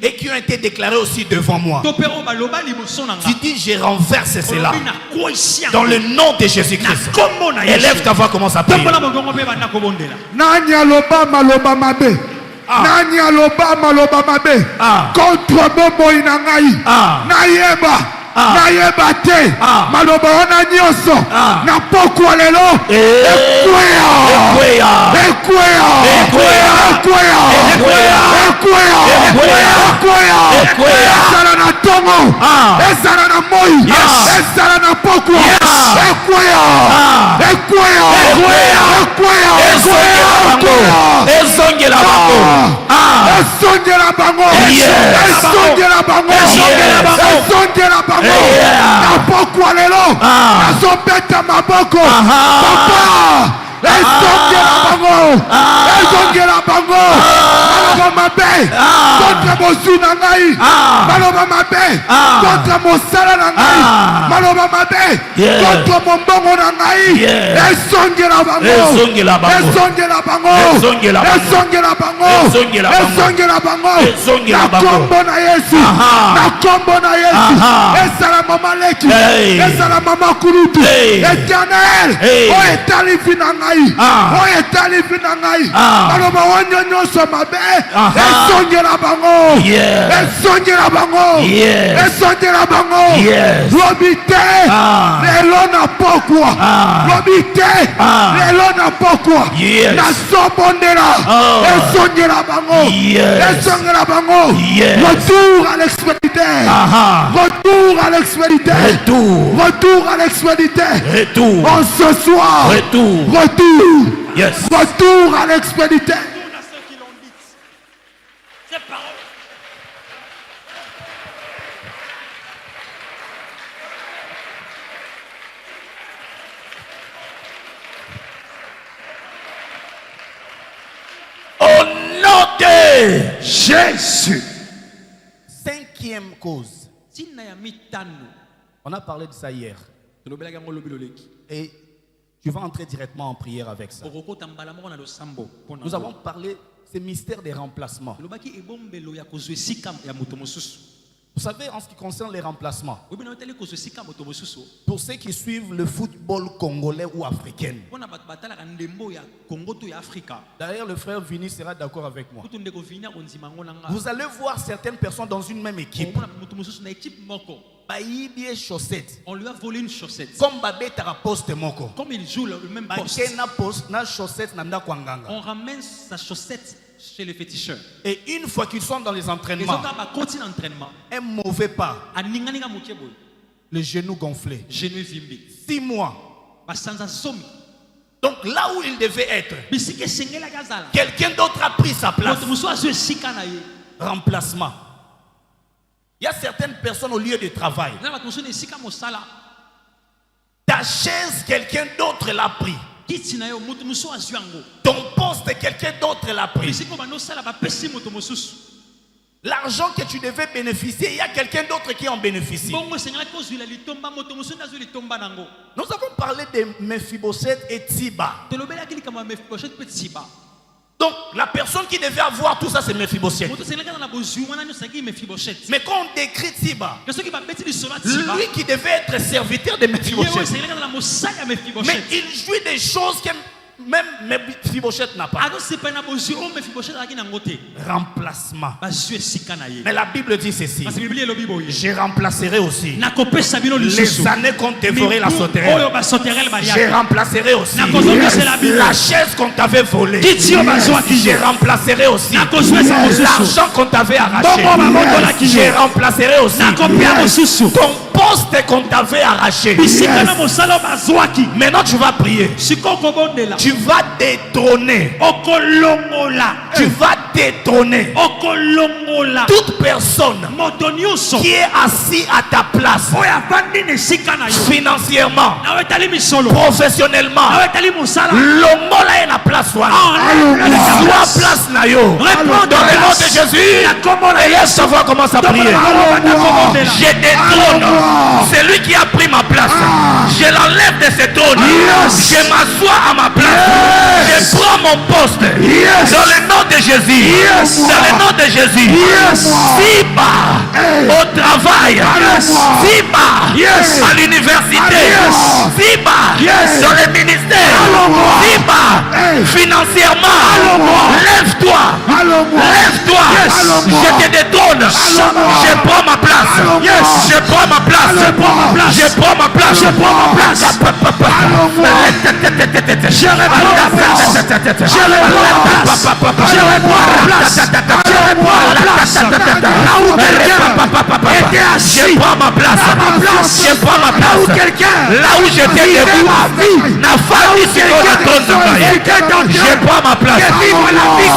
[SPEAKER 1] et qui ont été déclarés aussi devant moi. Tu dis, je renverse cela dans le nom de Jésus-Christ. Élève ta voix, commence à prier.
[SPEAKER 4] Nani aloba maloba mabe contre bobo inangai nayeba nayeba te maloba wana nyoso na pokwa lelo ekwea ezala na tongo ezala na moi ezala na pokwa ekwea
[SPEAKER 3] ezongela bango
[SPEAKER 4] napokwa lelo nazobeta maboko papa ezongela bango maloba mabe contre bozwi na ngai maloba mabe contre mosala na ngai maloba mabe contre mombongo na ngai ezongela bango na kombo na Yesu ezala mama leki ezala mama kulutu Éternel oyo etali vi na ngai maloba wanyo nyonso mabe ezongela bango lobi te lelo na pokwa nazobondela ezongela bango retour à l'expéditeur en ce soir retour à l'expéditeur. Jésus.
[SPEAKER 1] Cinquième cause. On a parlé de ça hier. Et tu vas entrer directement en prière avec ça. Nous avons parlé ces mystères des remplacements. Vous savez, en ce qui concerne les remplacements, pour ceux qui suivent le football congolais ou africain, d'ailleurs le frère Vini sera d'accord avec moi. Vous allez voir certaines personnes dans une même équipe.
[SPEAKER 2] On lui a volé une chaussette.
[SPEAKER 1] Comme
[SPEAKER 2] il joue le même poste, on ramène sa chaussette chez les féticheurs.
[SPEAKER 1] Et une fois qu'ils sont dans les entraînements, un mauvais pas, le genou gonflé, 6 mois. Donc là où il devait être, quelqu'un d'autre a pris sa place. Remplacement. Il y a certaines personnes au lieu de travail. Ta chaise, quelqu'un d'autre l'a pris. Ton poste, quelqu'un d'autre l'a pris. L'argent que tu devais bénéficier, il y a quelqu'un d'autre qui en bénéficie. Nous avons parlé de Mephibosheth et Tsiba. Donc la personne qui devait avoir tout ça, c'est Mephibosheth. Mais quand on décrit Tsiba, lui qui devait être serviteur de Mephibosheth, mais il jouit des choses que même Mephibosheth n'a pas. Remplacement. Mais la Bible dit ceci: je remplacerai aussi les années qu'on dévorait la sauterelle. Je remplacerai aussi la chaise qu'on t'avait volée. Je remplacerai aussi l'argent qu'on t'avait arraché. Je remplacerai aussi ton poste qu'on t'avait arraché. Maintenant tu vas prier. Tu vas détrôner. Tu vas détrôner toute personne qui est assis à ta place, financièrement, professionnellement. L'homola est la place. Soit place na yo. Dans le nom de Jésus. Et laisse savoir comment ça prier. Je détrône celui qui a pris ma place. Je l'enlève de ce trône. Je m'assois à ma place. Je prends mon poste. Dans le nom de Jésus. Dans le nom de Jésus. Tsiba au travail. Tsiba à l'université. Tsiba dans le ministère. Tsiba financièrement. Lève-toi. Lève-toi. Je te détrône. Je prends ma place. Je prends ma place. Je prends ma place. Je prends ma place. Je prends ma place. Je réponds la place. Je réponds la place. Je réponds la place. Je réponds la place. Là où quelqu'un était assis. Je prends ma place. Je prends ma place. Là où quelqu'un. Là où j'étais debout. N'a fallu sur le trône de Marie. Je prends ma place.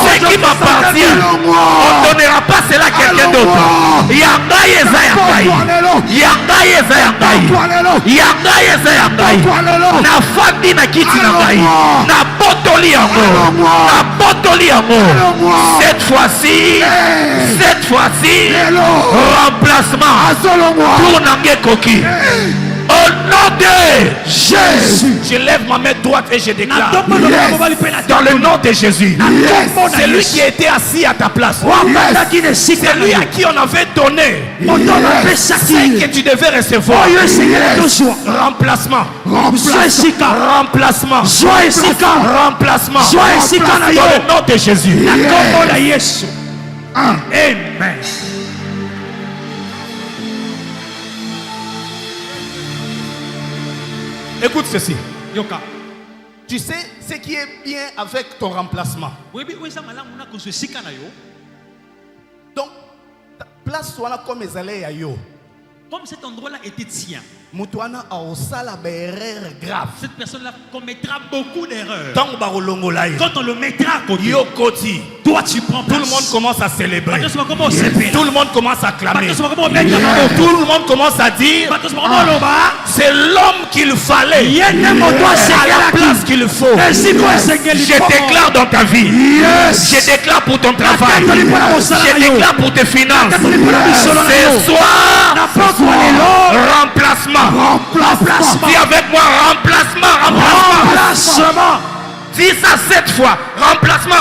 [SPEAKER 1] Ce qui m'appartient, on ne donnera pas cela à quelqu'un d'autre. Yangai eza yangai. Yangai eza yangai. Yangai eza yangai. Na fandi na kiti na ngai. Na botoli yango. Na botoli yango. Cette fois-ci, remplacement pour Nangé Koki. Au nom de Jésus, je lève ma main droite et je déclare dans le nom de Jésus, c'est lui qui était assis à ta place. C'est lui à qui on avait donné ce que tu devais recevoir. Remplacement. Remplacement. Remplacement. Dans le nom de Jésus. Amen. Écoute ceci. Tu sais ce qui est bien avec ton remplacement. Donc, ta place soit là comme les allées à yo.
[SPEAKER 2] Comme cet endroit-là était tien.
[SPEAKER 1] Cette
[SPEAKER 2] personne-là commettra beaucoup d'erreurs.
[SPEAKER 1] Quand
[SPEAKER 2] on le mettra à côté, toi tu prends place.
[SPEAKER 3] Tout le monde commence à célébrer.
[SPEAKER 2] Yes.
[SPEAKER 3] Tout le monde commence à clamer.
[SPEAKER 2] Yes.
[SPEAKER 3] Tout le monde commence à dire c'est l'homme qu'il fallait à la place qu'il faut. Je déclare dans ta vie. Je déclare pour ton travail. Je déclare pour tes finances. Ce soir, remplacement. Dis avec moi remplacement. Dis ça 7 fois. Remplacement.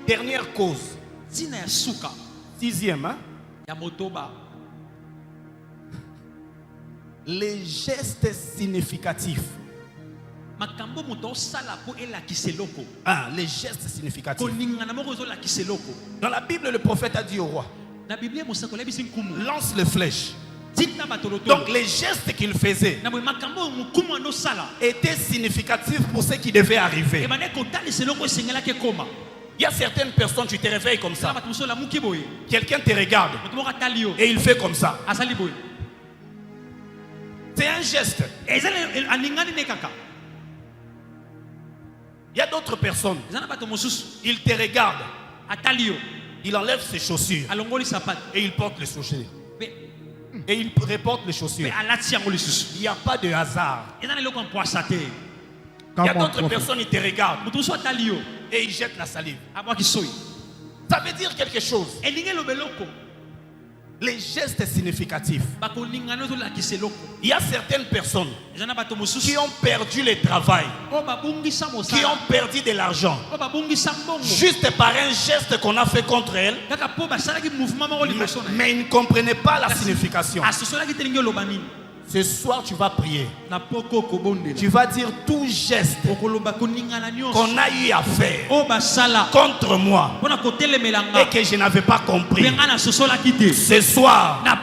[SPEAKER 3] Dernière cause. 6e, hein? Les gestes significatifs. Les gestes significatifs. Dans la Bible, le prophète a dit au roi, lance les flèches. Donc les gestes qu'il faisait étaient significatifs pour ce qui devait arriver. Il y a certaines personnes, tu te réveilles comme ça. Quelqu'un te regarde et il fait comme ça. C'est un geste. Il y a d'autres personnes. Il te regarde. Il enlève ses chaussures et il porte les chaussures. Et il reporte les chaussures. Il n'y a pas de hasard. Il y a d'autres personnes, ils te regardent et ils jettent la salive. Ça veut dire quelque chose. Les gestes significatifs. Il y a certaines personnes qui ont perdu le travail, qui ont perdu de l'argent, juste par un geste qu'on a fait contre elles, mais ils ne comprenaient pas la signification. Ce soir, tu vas prier. Tu vas dire tout geste qu'on a eu à faire contre moi et que je n'avais pas compris. Ce soir, ce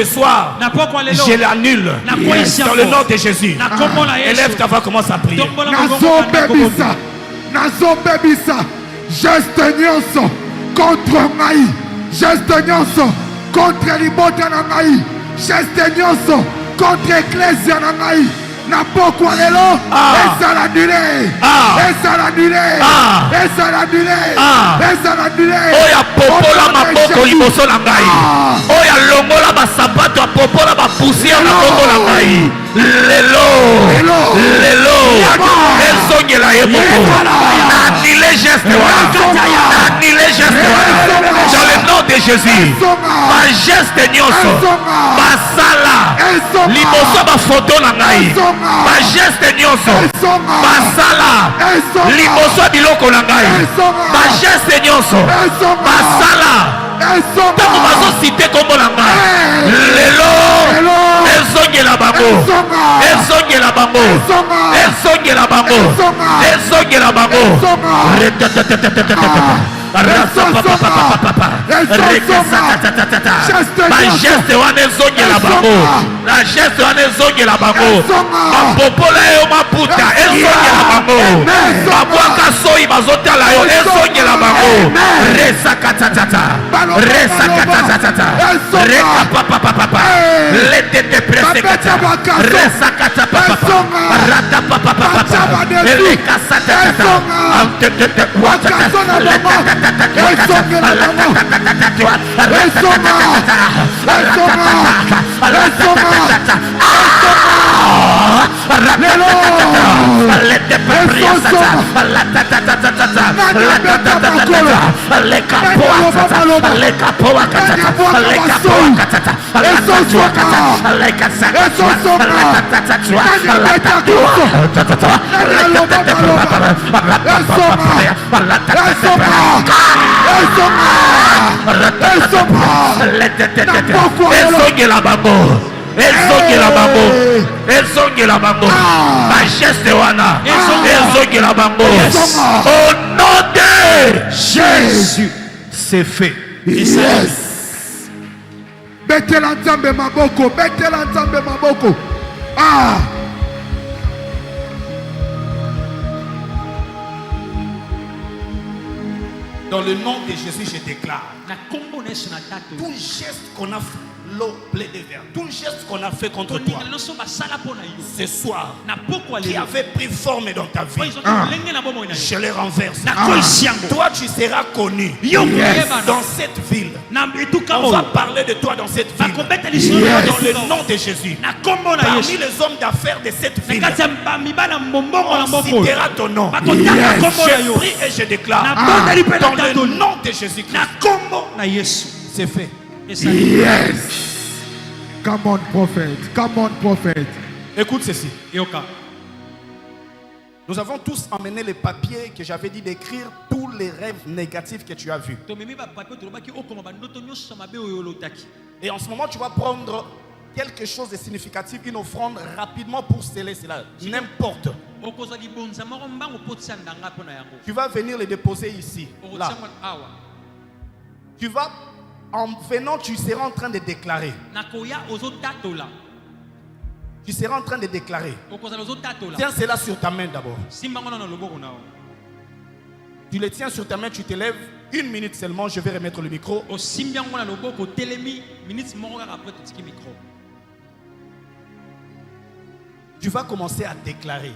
[SPEAKER 3] soir, je l'annule dans le nom de Jésus. Élève ta voix, commence à prier.
[SPEAKER 4] Nazo bebisa, geste nyonso contre Maï, geste nyonso contre libota na Maï, geste nyonso contre Ecclesia na Maï. Napoko lelo, esa la dule, esa la dule, esa la dule, esa la dule.
[SPEAKER 3] Oya popola maboko liboso na ngai. Oya longola ba sapato a popola ba poussière na boko na ngai. Lelo. Ezongela yeboko. Annulez geste wana. Annulez geste wana. Dans le nom de Jésus. Ba geste nyonso. Ba sala. Liboso ba photo na ngai. Ba geste nyonso. Ba sala. Liboso biloko na ngai. Ba geste nyonso. Ba sala. Tango bazo cité kombo na ngai. Lelo. Ezongela bango. Ezongela bango. Ezongela bango. Ezongela bango. Ba geste wana ezongela bango. La geste wana ezongela bango. Bapopola yo maputa ezongela bango. Babwaka soyi bazotala yo ezongela bango. Resa katatata. Resa katatata. Reka papa. Letete presse kata. Resa kata papa. Rata papa. Eleka satata. Antete watata. Ezongela bango. Ezongela bango. Ba geste wana. Ezongela bango. Au nom de Jésus, c'est fait.
[SPEAKER 4] Yes. Betela nzambe maboko, betela nzambe maboko. Ah!
[SPEAKER 1] Dans le nom de Jésus, je déclare tout geste qu'on a fait, l'eau pleine de verre, tout geste qu'on a fait contre toi ce soir, qui avait pris forme dans ta vie, je les renverse. Toi, tu seras connu dans cette ville. On va parler de toi dans cette ville. Dans le nom de Jésus. Parmi les hommes d'affaires de cette ville, on citera ton nom. Je prie et je déclare dans le nom de Jésus-Christ. C'est fait.
[SPEAKER 4] Yes. Come on, prophète. Come on, prophète.
[SPEAKER 1] Écoute ceci. Nous avons tous emmené les papiers que j'avais dit d'écrire tous les rêves négatifs que tu as vus. Et en ce moment, tu vas prendre quelque chose de significatif, une offrande rapidement pour sceller cela. N'importe. Tu vas venir les déposer ici. Là. Tu vas, en venant, tu seras en train de déclarer. Tu seras en train de déclarer. Tiens cela sur ta main d'abord. Tu le tiens sur ta main, tu te lèves. 1 minute seulement, je vais remettre le micro. Tu vas commencer à déclarer.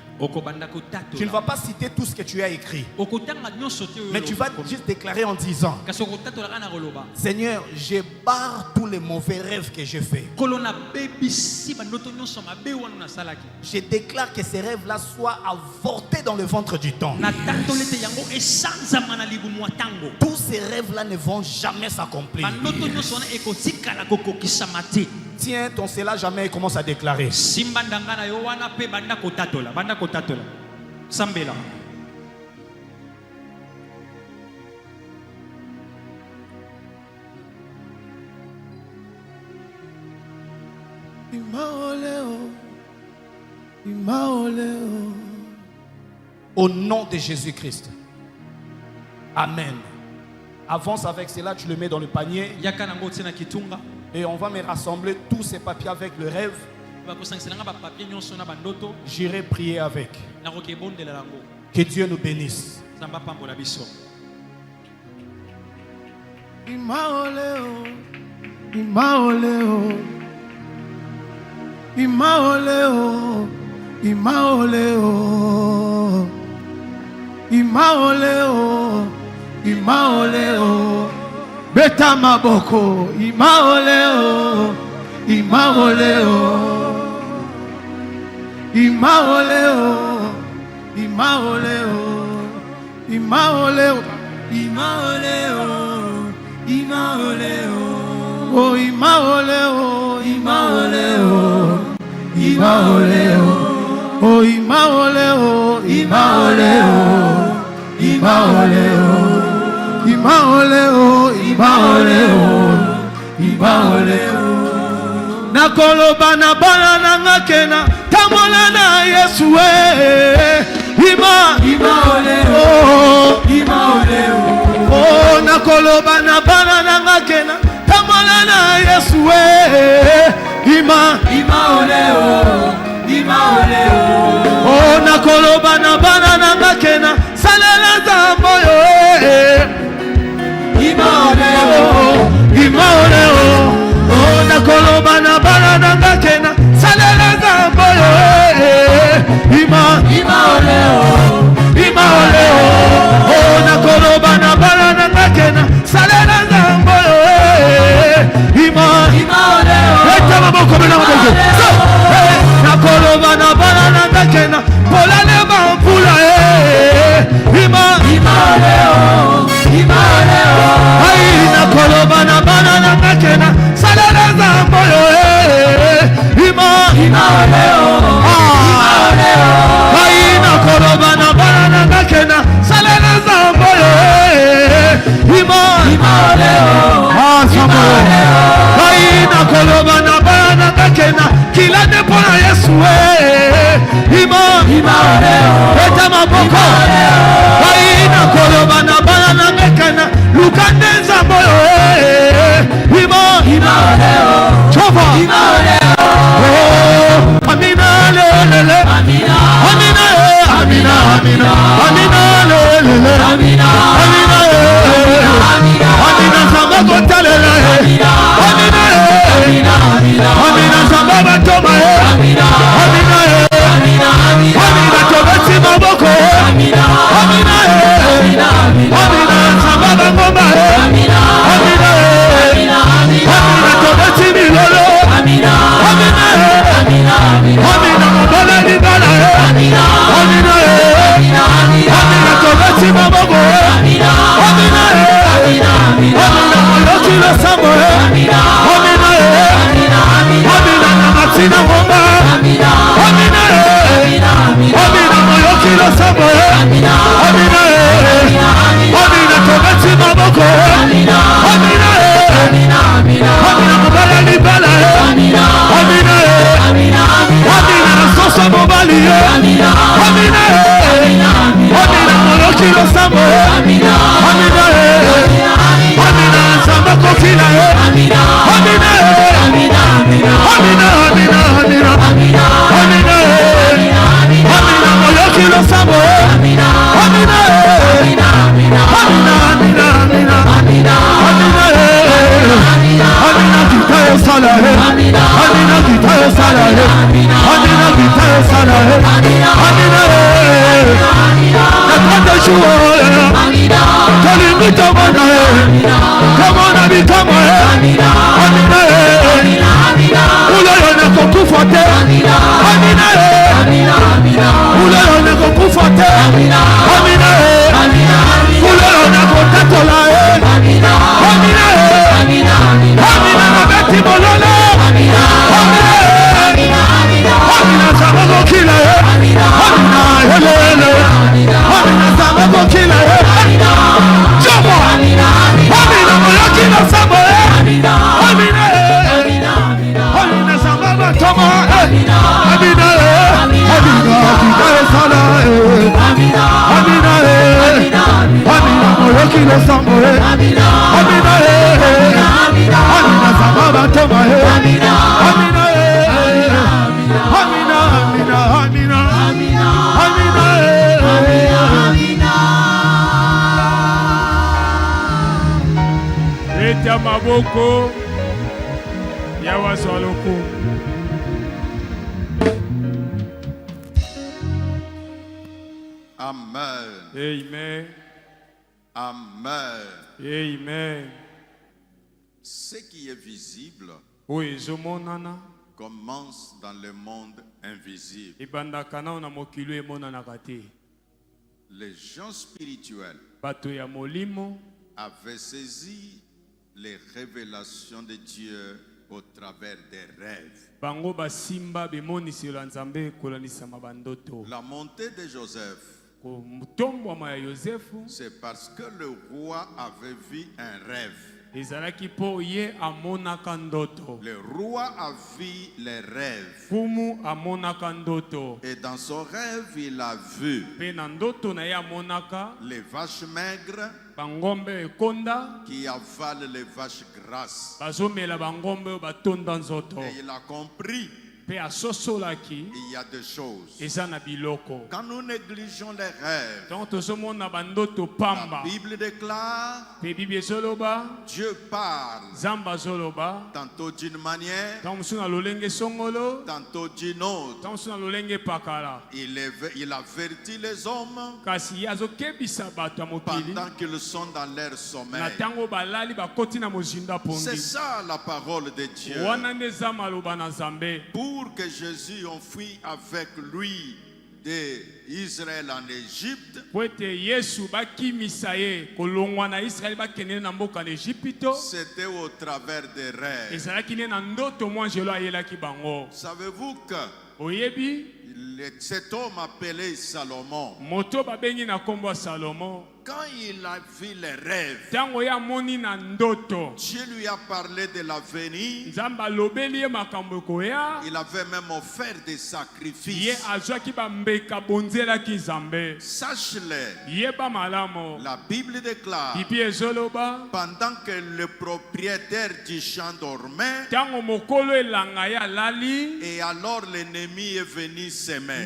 [SPEAKER 1] Tu ne vas pas citer tout ce que tu as écrit. Mais tu vas juste déclarer en disant: Seigneur, je barre tous les mauvais rêves que j'ai faits. Je déclare que ces rêves-là soient avortés dans le ventre du temps. Tous ces rêves-là ne vont jamais s'accomplir. Tiens ton cela jamais et commence à déclarer. Au nom de Jésus-Christ. Amen. Avance avec cela, tu le mets dans le panier. Et on va me rassembler tous ces papiers avec le rêve. J'irai prier avec. Que Dieu nous bénisse.
[SPEAKER 4] Beta maboko, imaoleo, imaoleo, imaoleo, imaoleo, imaoleo, imaoleo, imaoleo, oh imaoleo, imaoleo, imaoleo, oh imaoleo, imaoleo, imaoleo. Imaoleo, Imaoleo, Imaoleo. Nakoloba na bana na ngakena, tamola na Yesu Imaoleo, Imaoleo. Oh, nakoloba na bana na ngakena, tamola na Yesu Imaoleo, Imaoleo. Oh, nakoloba na bana na ngakena, salela zambo Imaoleo, Imaoleo, oh nakoloba na bana na ngakena, salela zambo Imaoleo, Imaoleo, oh nakoloba na bana na ngakena, salela zambo Imaoleo. Leta maboko mbele maboko. Nakoloba na bana na ngakena, polale bampula
[SPEAKER 3] Amina, Amina, Amina, Amina, Samba Kotalela, Amina, Amina, Samba Batoma, Amina, Amina, Amina, Tobeti Maboko, Amina, Amina, Amina, Samba Bangoma, Amina, Amina, Amina, Tobeti Milolo, Amina, Amina, Amina, Mabala Nibala, Amina, Amina, Amina, Tobeti Maboko, Amina, Amina, Amina, Molokilo Sambo, Amina, Amina, Amina, Namatina Womba, Amina, Amina, Amina, Molokilo Sambo, Amina, Amina, Amina, Tobeti Maboko, Amina, Amina, Amina, Mabala Nibala, Amina, Amina, Amina, Sosa Mobali, Amina, Amina, Amina, Molokilo Sambo, Amina, Amina, Amina, Samba Kofila, Amina, Amina, Amina, Amina, Amina, Amina, Amina, Amina, Amina, Molokilo Sambo, Amina, Amina, Amina, Amina, Amina, Amina, Amina, Amina, Kitayo Sala, Amina, Amina, Kitayo Sala, Amina, Kitayo Sala, Amina, Amina, Nakanda Shuo, Amina, Kalimita Mana, Come on, Abitama, Amina, Amina, Amina, Ulayana Kokufate, Amina, Amina, Amina, Ulayana Kokufate, Amina, Amina, Amina, Ulayana Kokatola, Amina, Amina, Amina, Amina, Nabeti Molole, Amina, Amina, Amina, Amina, Sabago Kila, Amina, Amina, Helele, Amina, Sabago Kila, Amina, Jomo, Amina, Amina, Molokilo Sambo, Amina, Amina, Amina, Sabago Tomo, Amina, Amina, Amina, Kitayo Sala, Amina, Amina, Amina, Molokilo Sambo, Amina, Amina, Amina, Sabago Tomo, Amina, Amina, Amina, Amina, Amina,
[SPEAKER 2] Eta maboko ya wasoloko.
[SPEAKER 5] Amen.
[SPEAKER 2] Amen.
[SPEAKER 5] Amen.
[SPEAKER 2] Amen.
[SPEAKER 5] Ce qui est visible
[SPEAKER 2] Oui, zomonana.
[SPEAKER 5] commence dans le monde invisible.
[SPEAKER 2] Ibandakana na mokilo emonanaka te.
[SPEAKER 5] Les gens spirituels
[SPEAKER 2] Bato ya molimo
[SPEAKER 5] avaient saisi les révélations de Dieu au travers des rêves.
[SPEAKER 2] bango basimba bemoniselo ya Nzambe kolanisa mabandoto.
[SPEAKER 5] La montée de Joseph,
[SPEAKER 2] Mutombwama ya Yosefu
[SPEAKER 5] c'est parce que le roi avait vu un rêve.
[SPEAKER 2] ezalaki po ye amonaka ndoto.
[SPEAKER 5] Le roi a vu les rêves.
[SPEAKER 2] Fumu amonaka ndoto.
[SPEAKER 5] Et dans son rêve, il a vu
[SPEAKER 2] Pe na ndoto na ye amonaka
[SPEAKER 5] les vaches maigres
[SPEAKER 2] bangombe ekonda
[SPEAKER 5] qui avalent les vaches grasses.
[SPEAKER 2] bazomela bangombe oyo batonda nzoto.
[SPEAKER 5] Et il a compris
[SPEAKER 2] Pe asosolaki
[SPEAKER 5] il y a des choses.
[SPEAKER 2] eza na biloko.
[SPEAKER 5] Quand nous négligeons les rêves,
[SPEAKER 2] Donc tozomona bandoto
[SPEAKER 5] la
[SPEAKER 2] pamba.
[SPEAKER 5] Bible déclare,
[SPEAKER 2] Pe Bible ezoloba
[SPEAKER 5] Dieu parle
[SPEAKER 2] Nzambe azoloba
[SPEAKER 5] tantôt d'une manière,
[SPEAKER 2] ntango mosusu na lolenge songolo
[SPEAKER 5] tantôt d'une autre.
[SPEAKER 2] ntango mosusu na lolenge pakala.
[SPEAKER 5] Il avertit les hommes
[SPEAKER 2] Kasi ye azokebisa bato ya mokili
[SPEAKER 5] pendant qu'ils sont dans leur
[SPEAKER 2] na
[SPEAKER 5] sommeil.
[SPEAKER 2] ntango balali bakoti na mozinda
[SPEAKER 5] C'est
[SPEAKER 2] pongi.
[SPEAKER 5] ça la parole de Dieu.
[SPEAKER 2] Wana nde eza maloba na Nzambe.
[SPEAKER 5] Pour que Jésus en fuit avec lui d'Israël en Égypte,
[SPEAKER 2] Po ete Yesu bakimisa ye kolongwa na Israeli bakende na mboka na Ejipito,
[SPEAKER 5] c'était au travers des rêves.
[SPEAKER 2] ezalaki nde na ndoto mwa nzelo ayelaki bango.
[SPEAKER 5] Savez-vous que
[SPEAKER 2] Oyebi
[SPEAKER 5] cet homme appelé Salomon,
[SPEAKER 2] moto babengi na kombo ya Salomo
[SPEAKER 5] quand il a vu les rêves, Dieu lui a parlé de l'avenir. Il avait même offert des sacrifices. Sache-le, la Bible déclare, pendant que le propriétaire du champ dormait, et alors l'ennemi est venu s'aimer.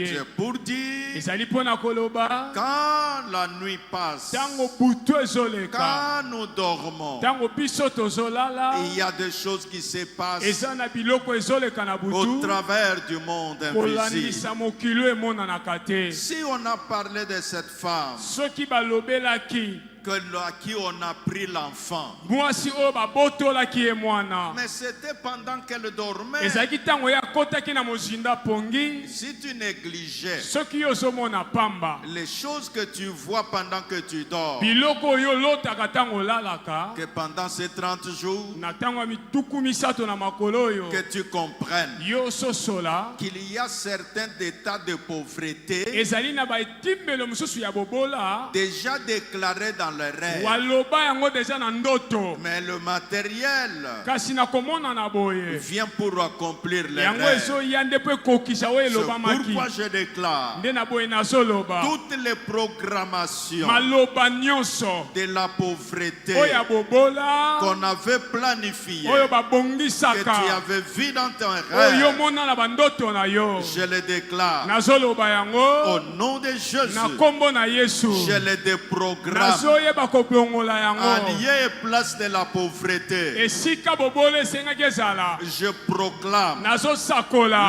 [SPEAKER 5] C'est pour dire, quand la nuit passe, quand nous dormons, il y a des choses qui se passent au travers du monde invisible. Si on a parlé de cette femme, à qui on a pris l'enfant, mais c'était pendant qu'elle dormait. Si tu négligeais les choses que tu vois pendant que tu dors, que pendant ces 30 jours, que tu comprennes qu'il y a certains états de pauvreté déjà déclarés dans le rêve. Mais le matériel vient pour accomplir les rêves. C'est pourquoi je déclare toutes les programmations de la pauvreté qu'on avait planifiées, que tu avais vues dans ton rêve, je les déclare au nom de Jésus. Je les déprogramme en lieu et place de la pauvreté. Je proclame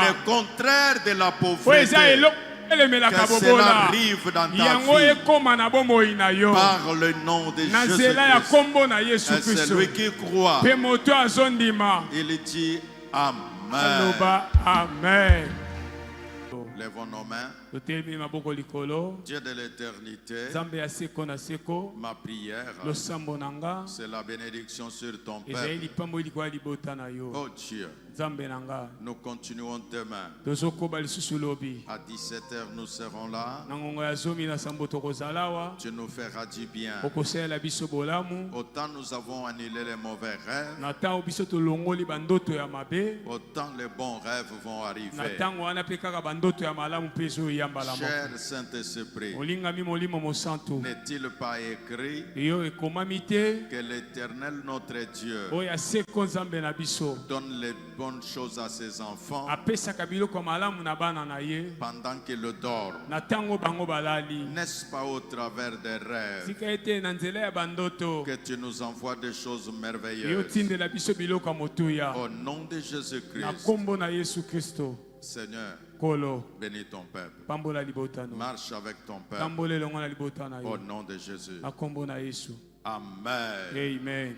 [SPEAKER 5] le contraire de la pauvreté. Que cela arrive dans ta vie par le nom de Jésus-Christ. Et celui qui croit, il dit Amen. Lèvons nos mains. Dieu de l'éternité, ma prière, c'est la bénédiction sur ton peuple. Oh Dieu, nous continuons demain. À 17h, nous serons là. Tu nous feras du bien. Autant nous avons annulé les mauvais rêves, autant les bons rêves vont arriver. Cher Saint-Esprit, n'est-il pas écrit que l'Éternel notre Dieu donne les bonnes choses à ses enfants pendant qu'ils dorment? N'est-ce pas au travers des rêves que tu nous envoies des choses merveilleuses? Au nom de Jésus-Christ, Seigneur, bénis ton peuple. Marche avec ton peuple. Au nom de Jésus. Amen.
[SPEAKER 2] Amen.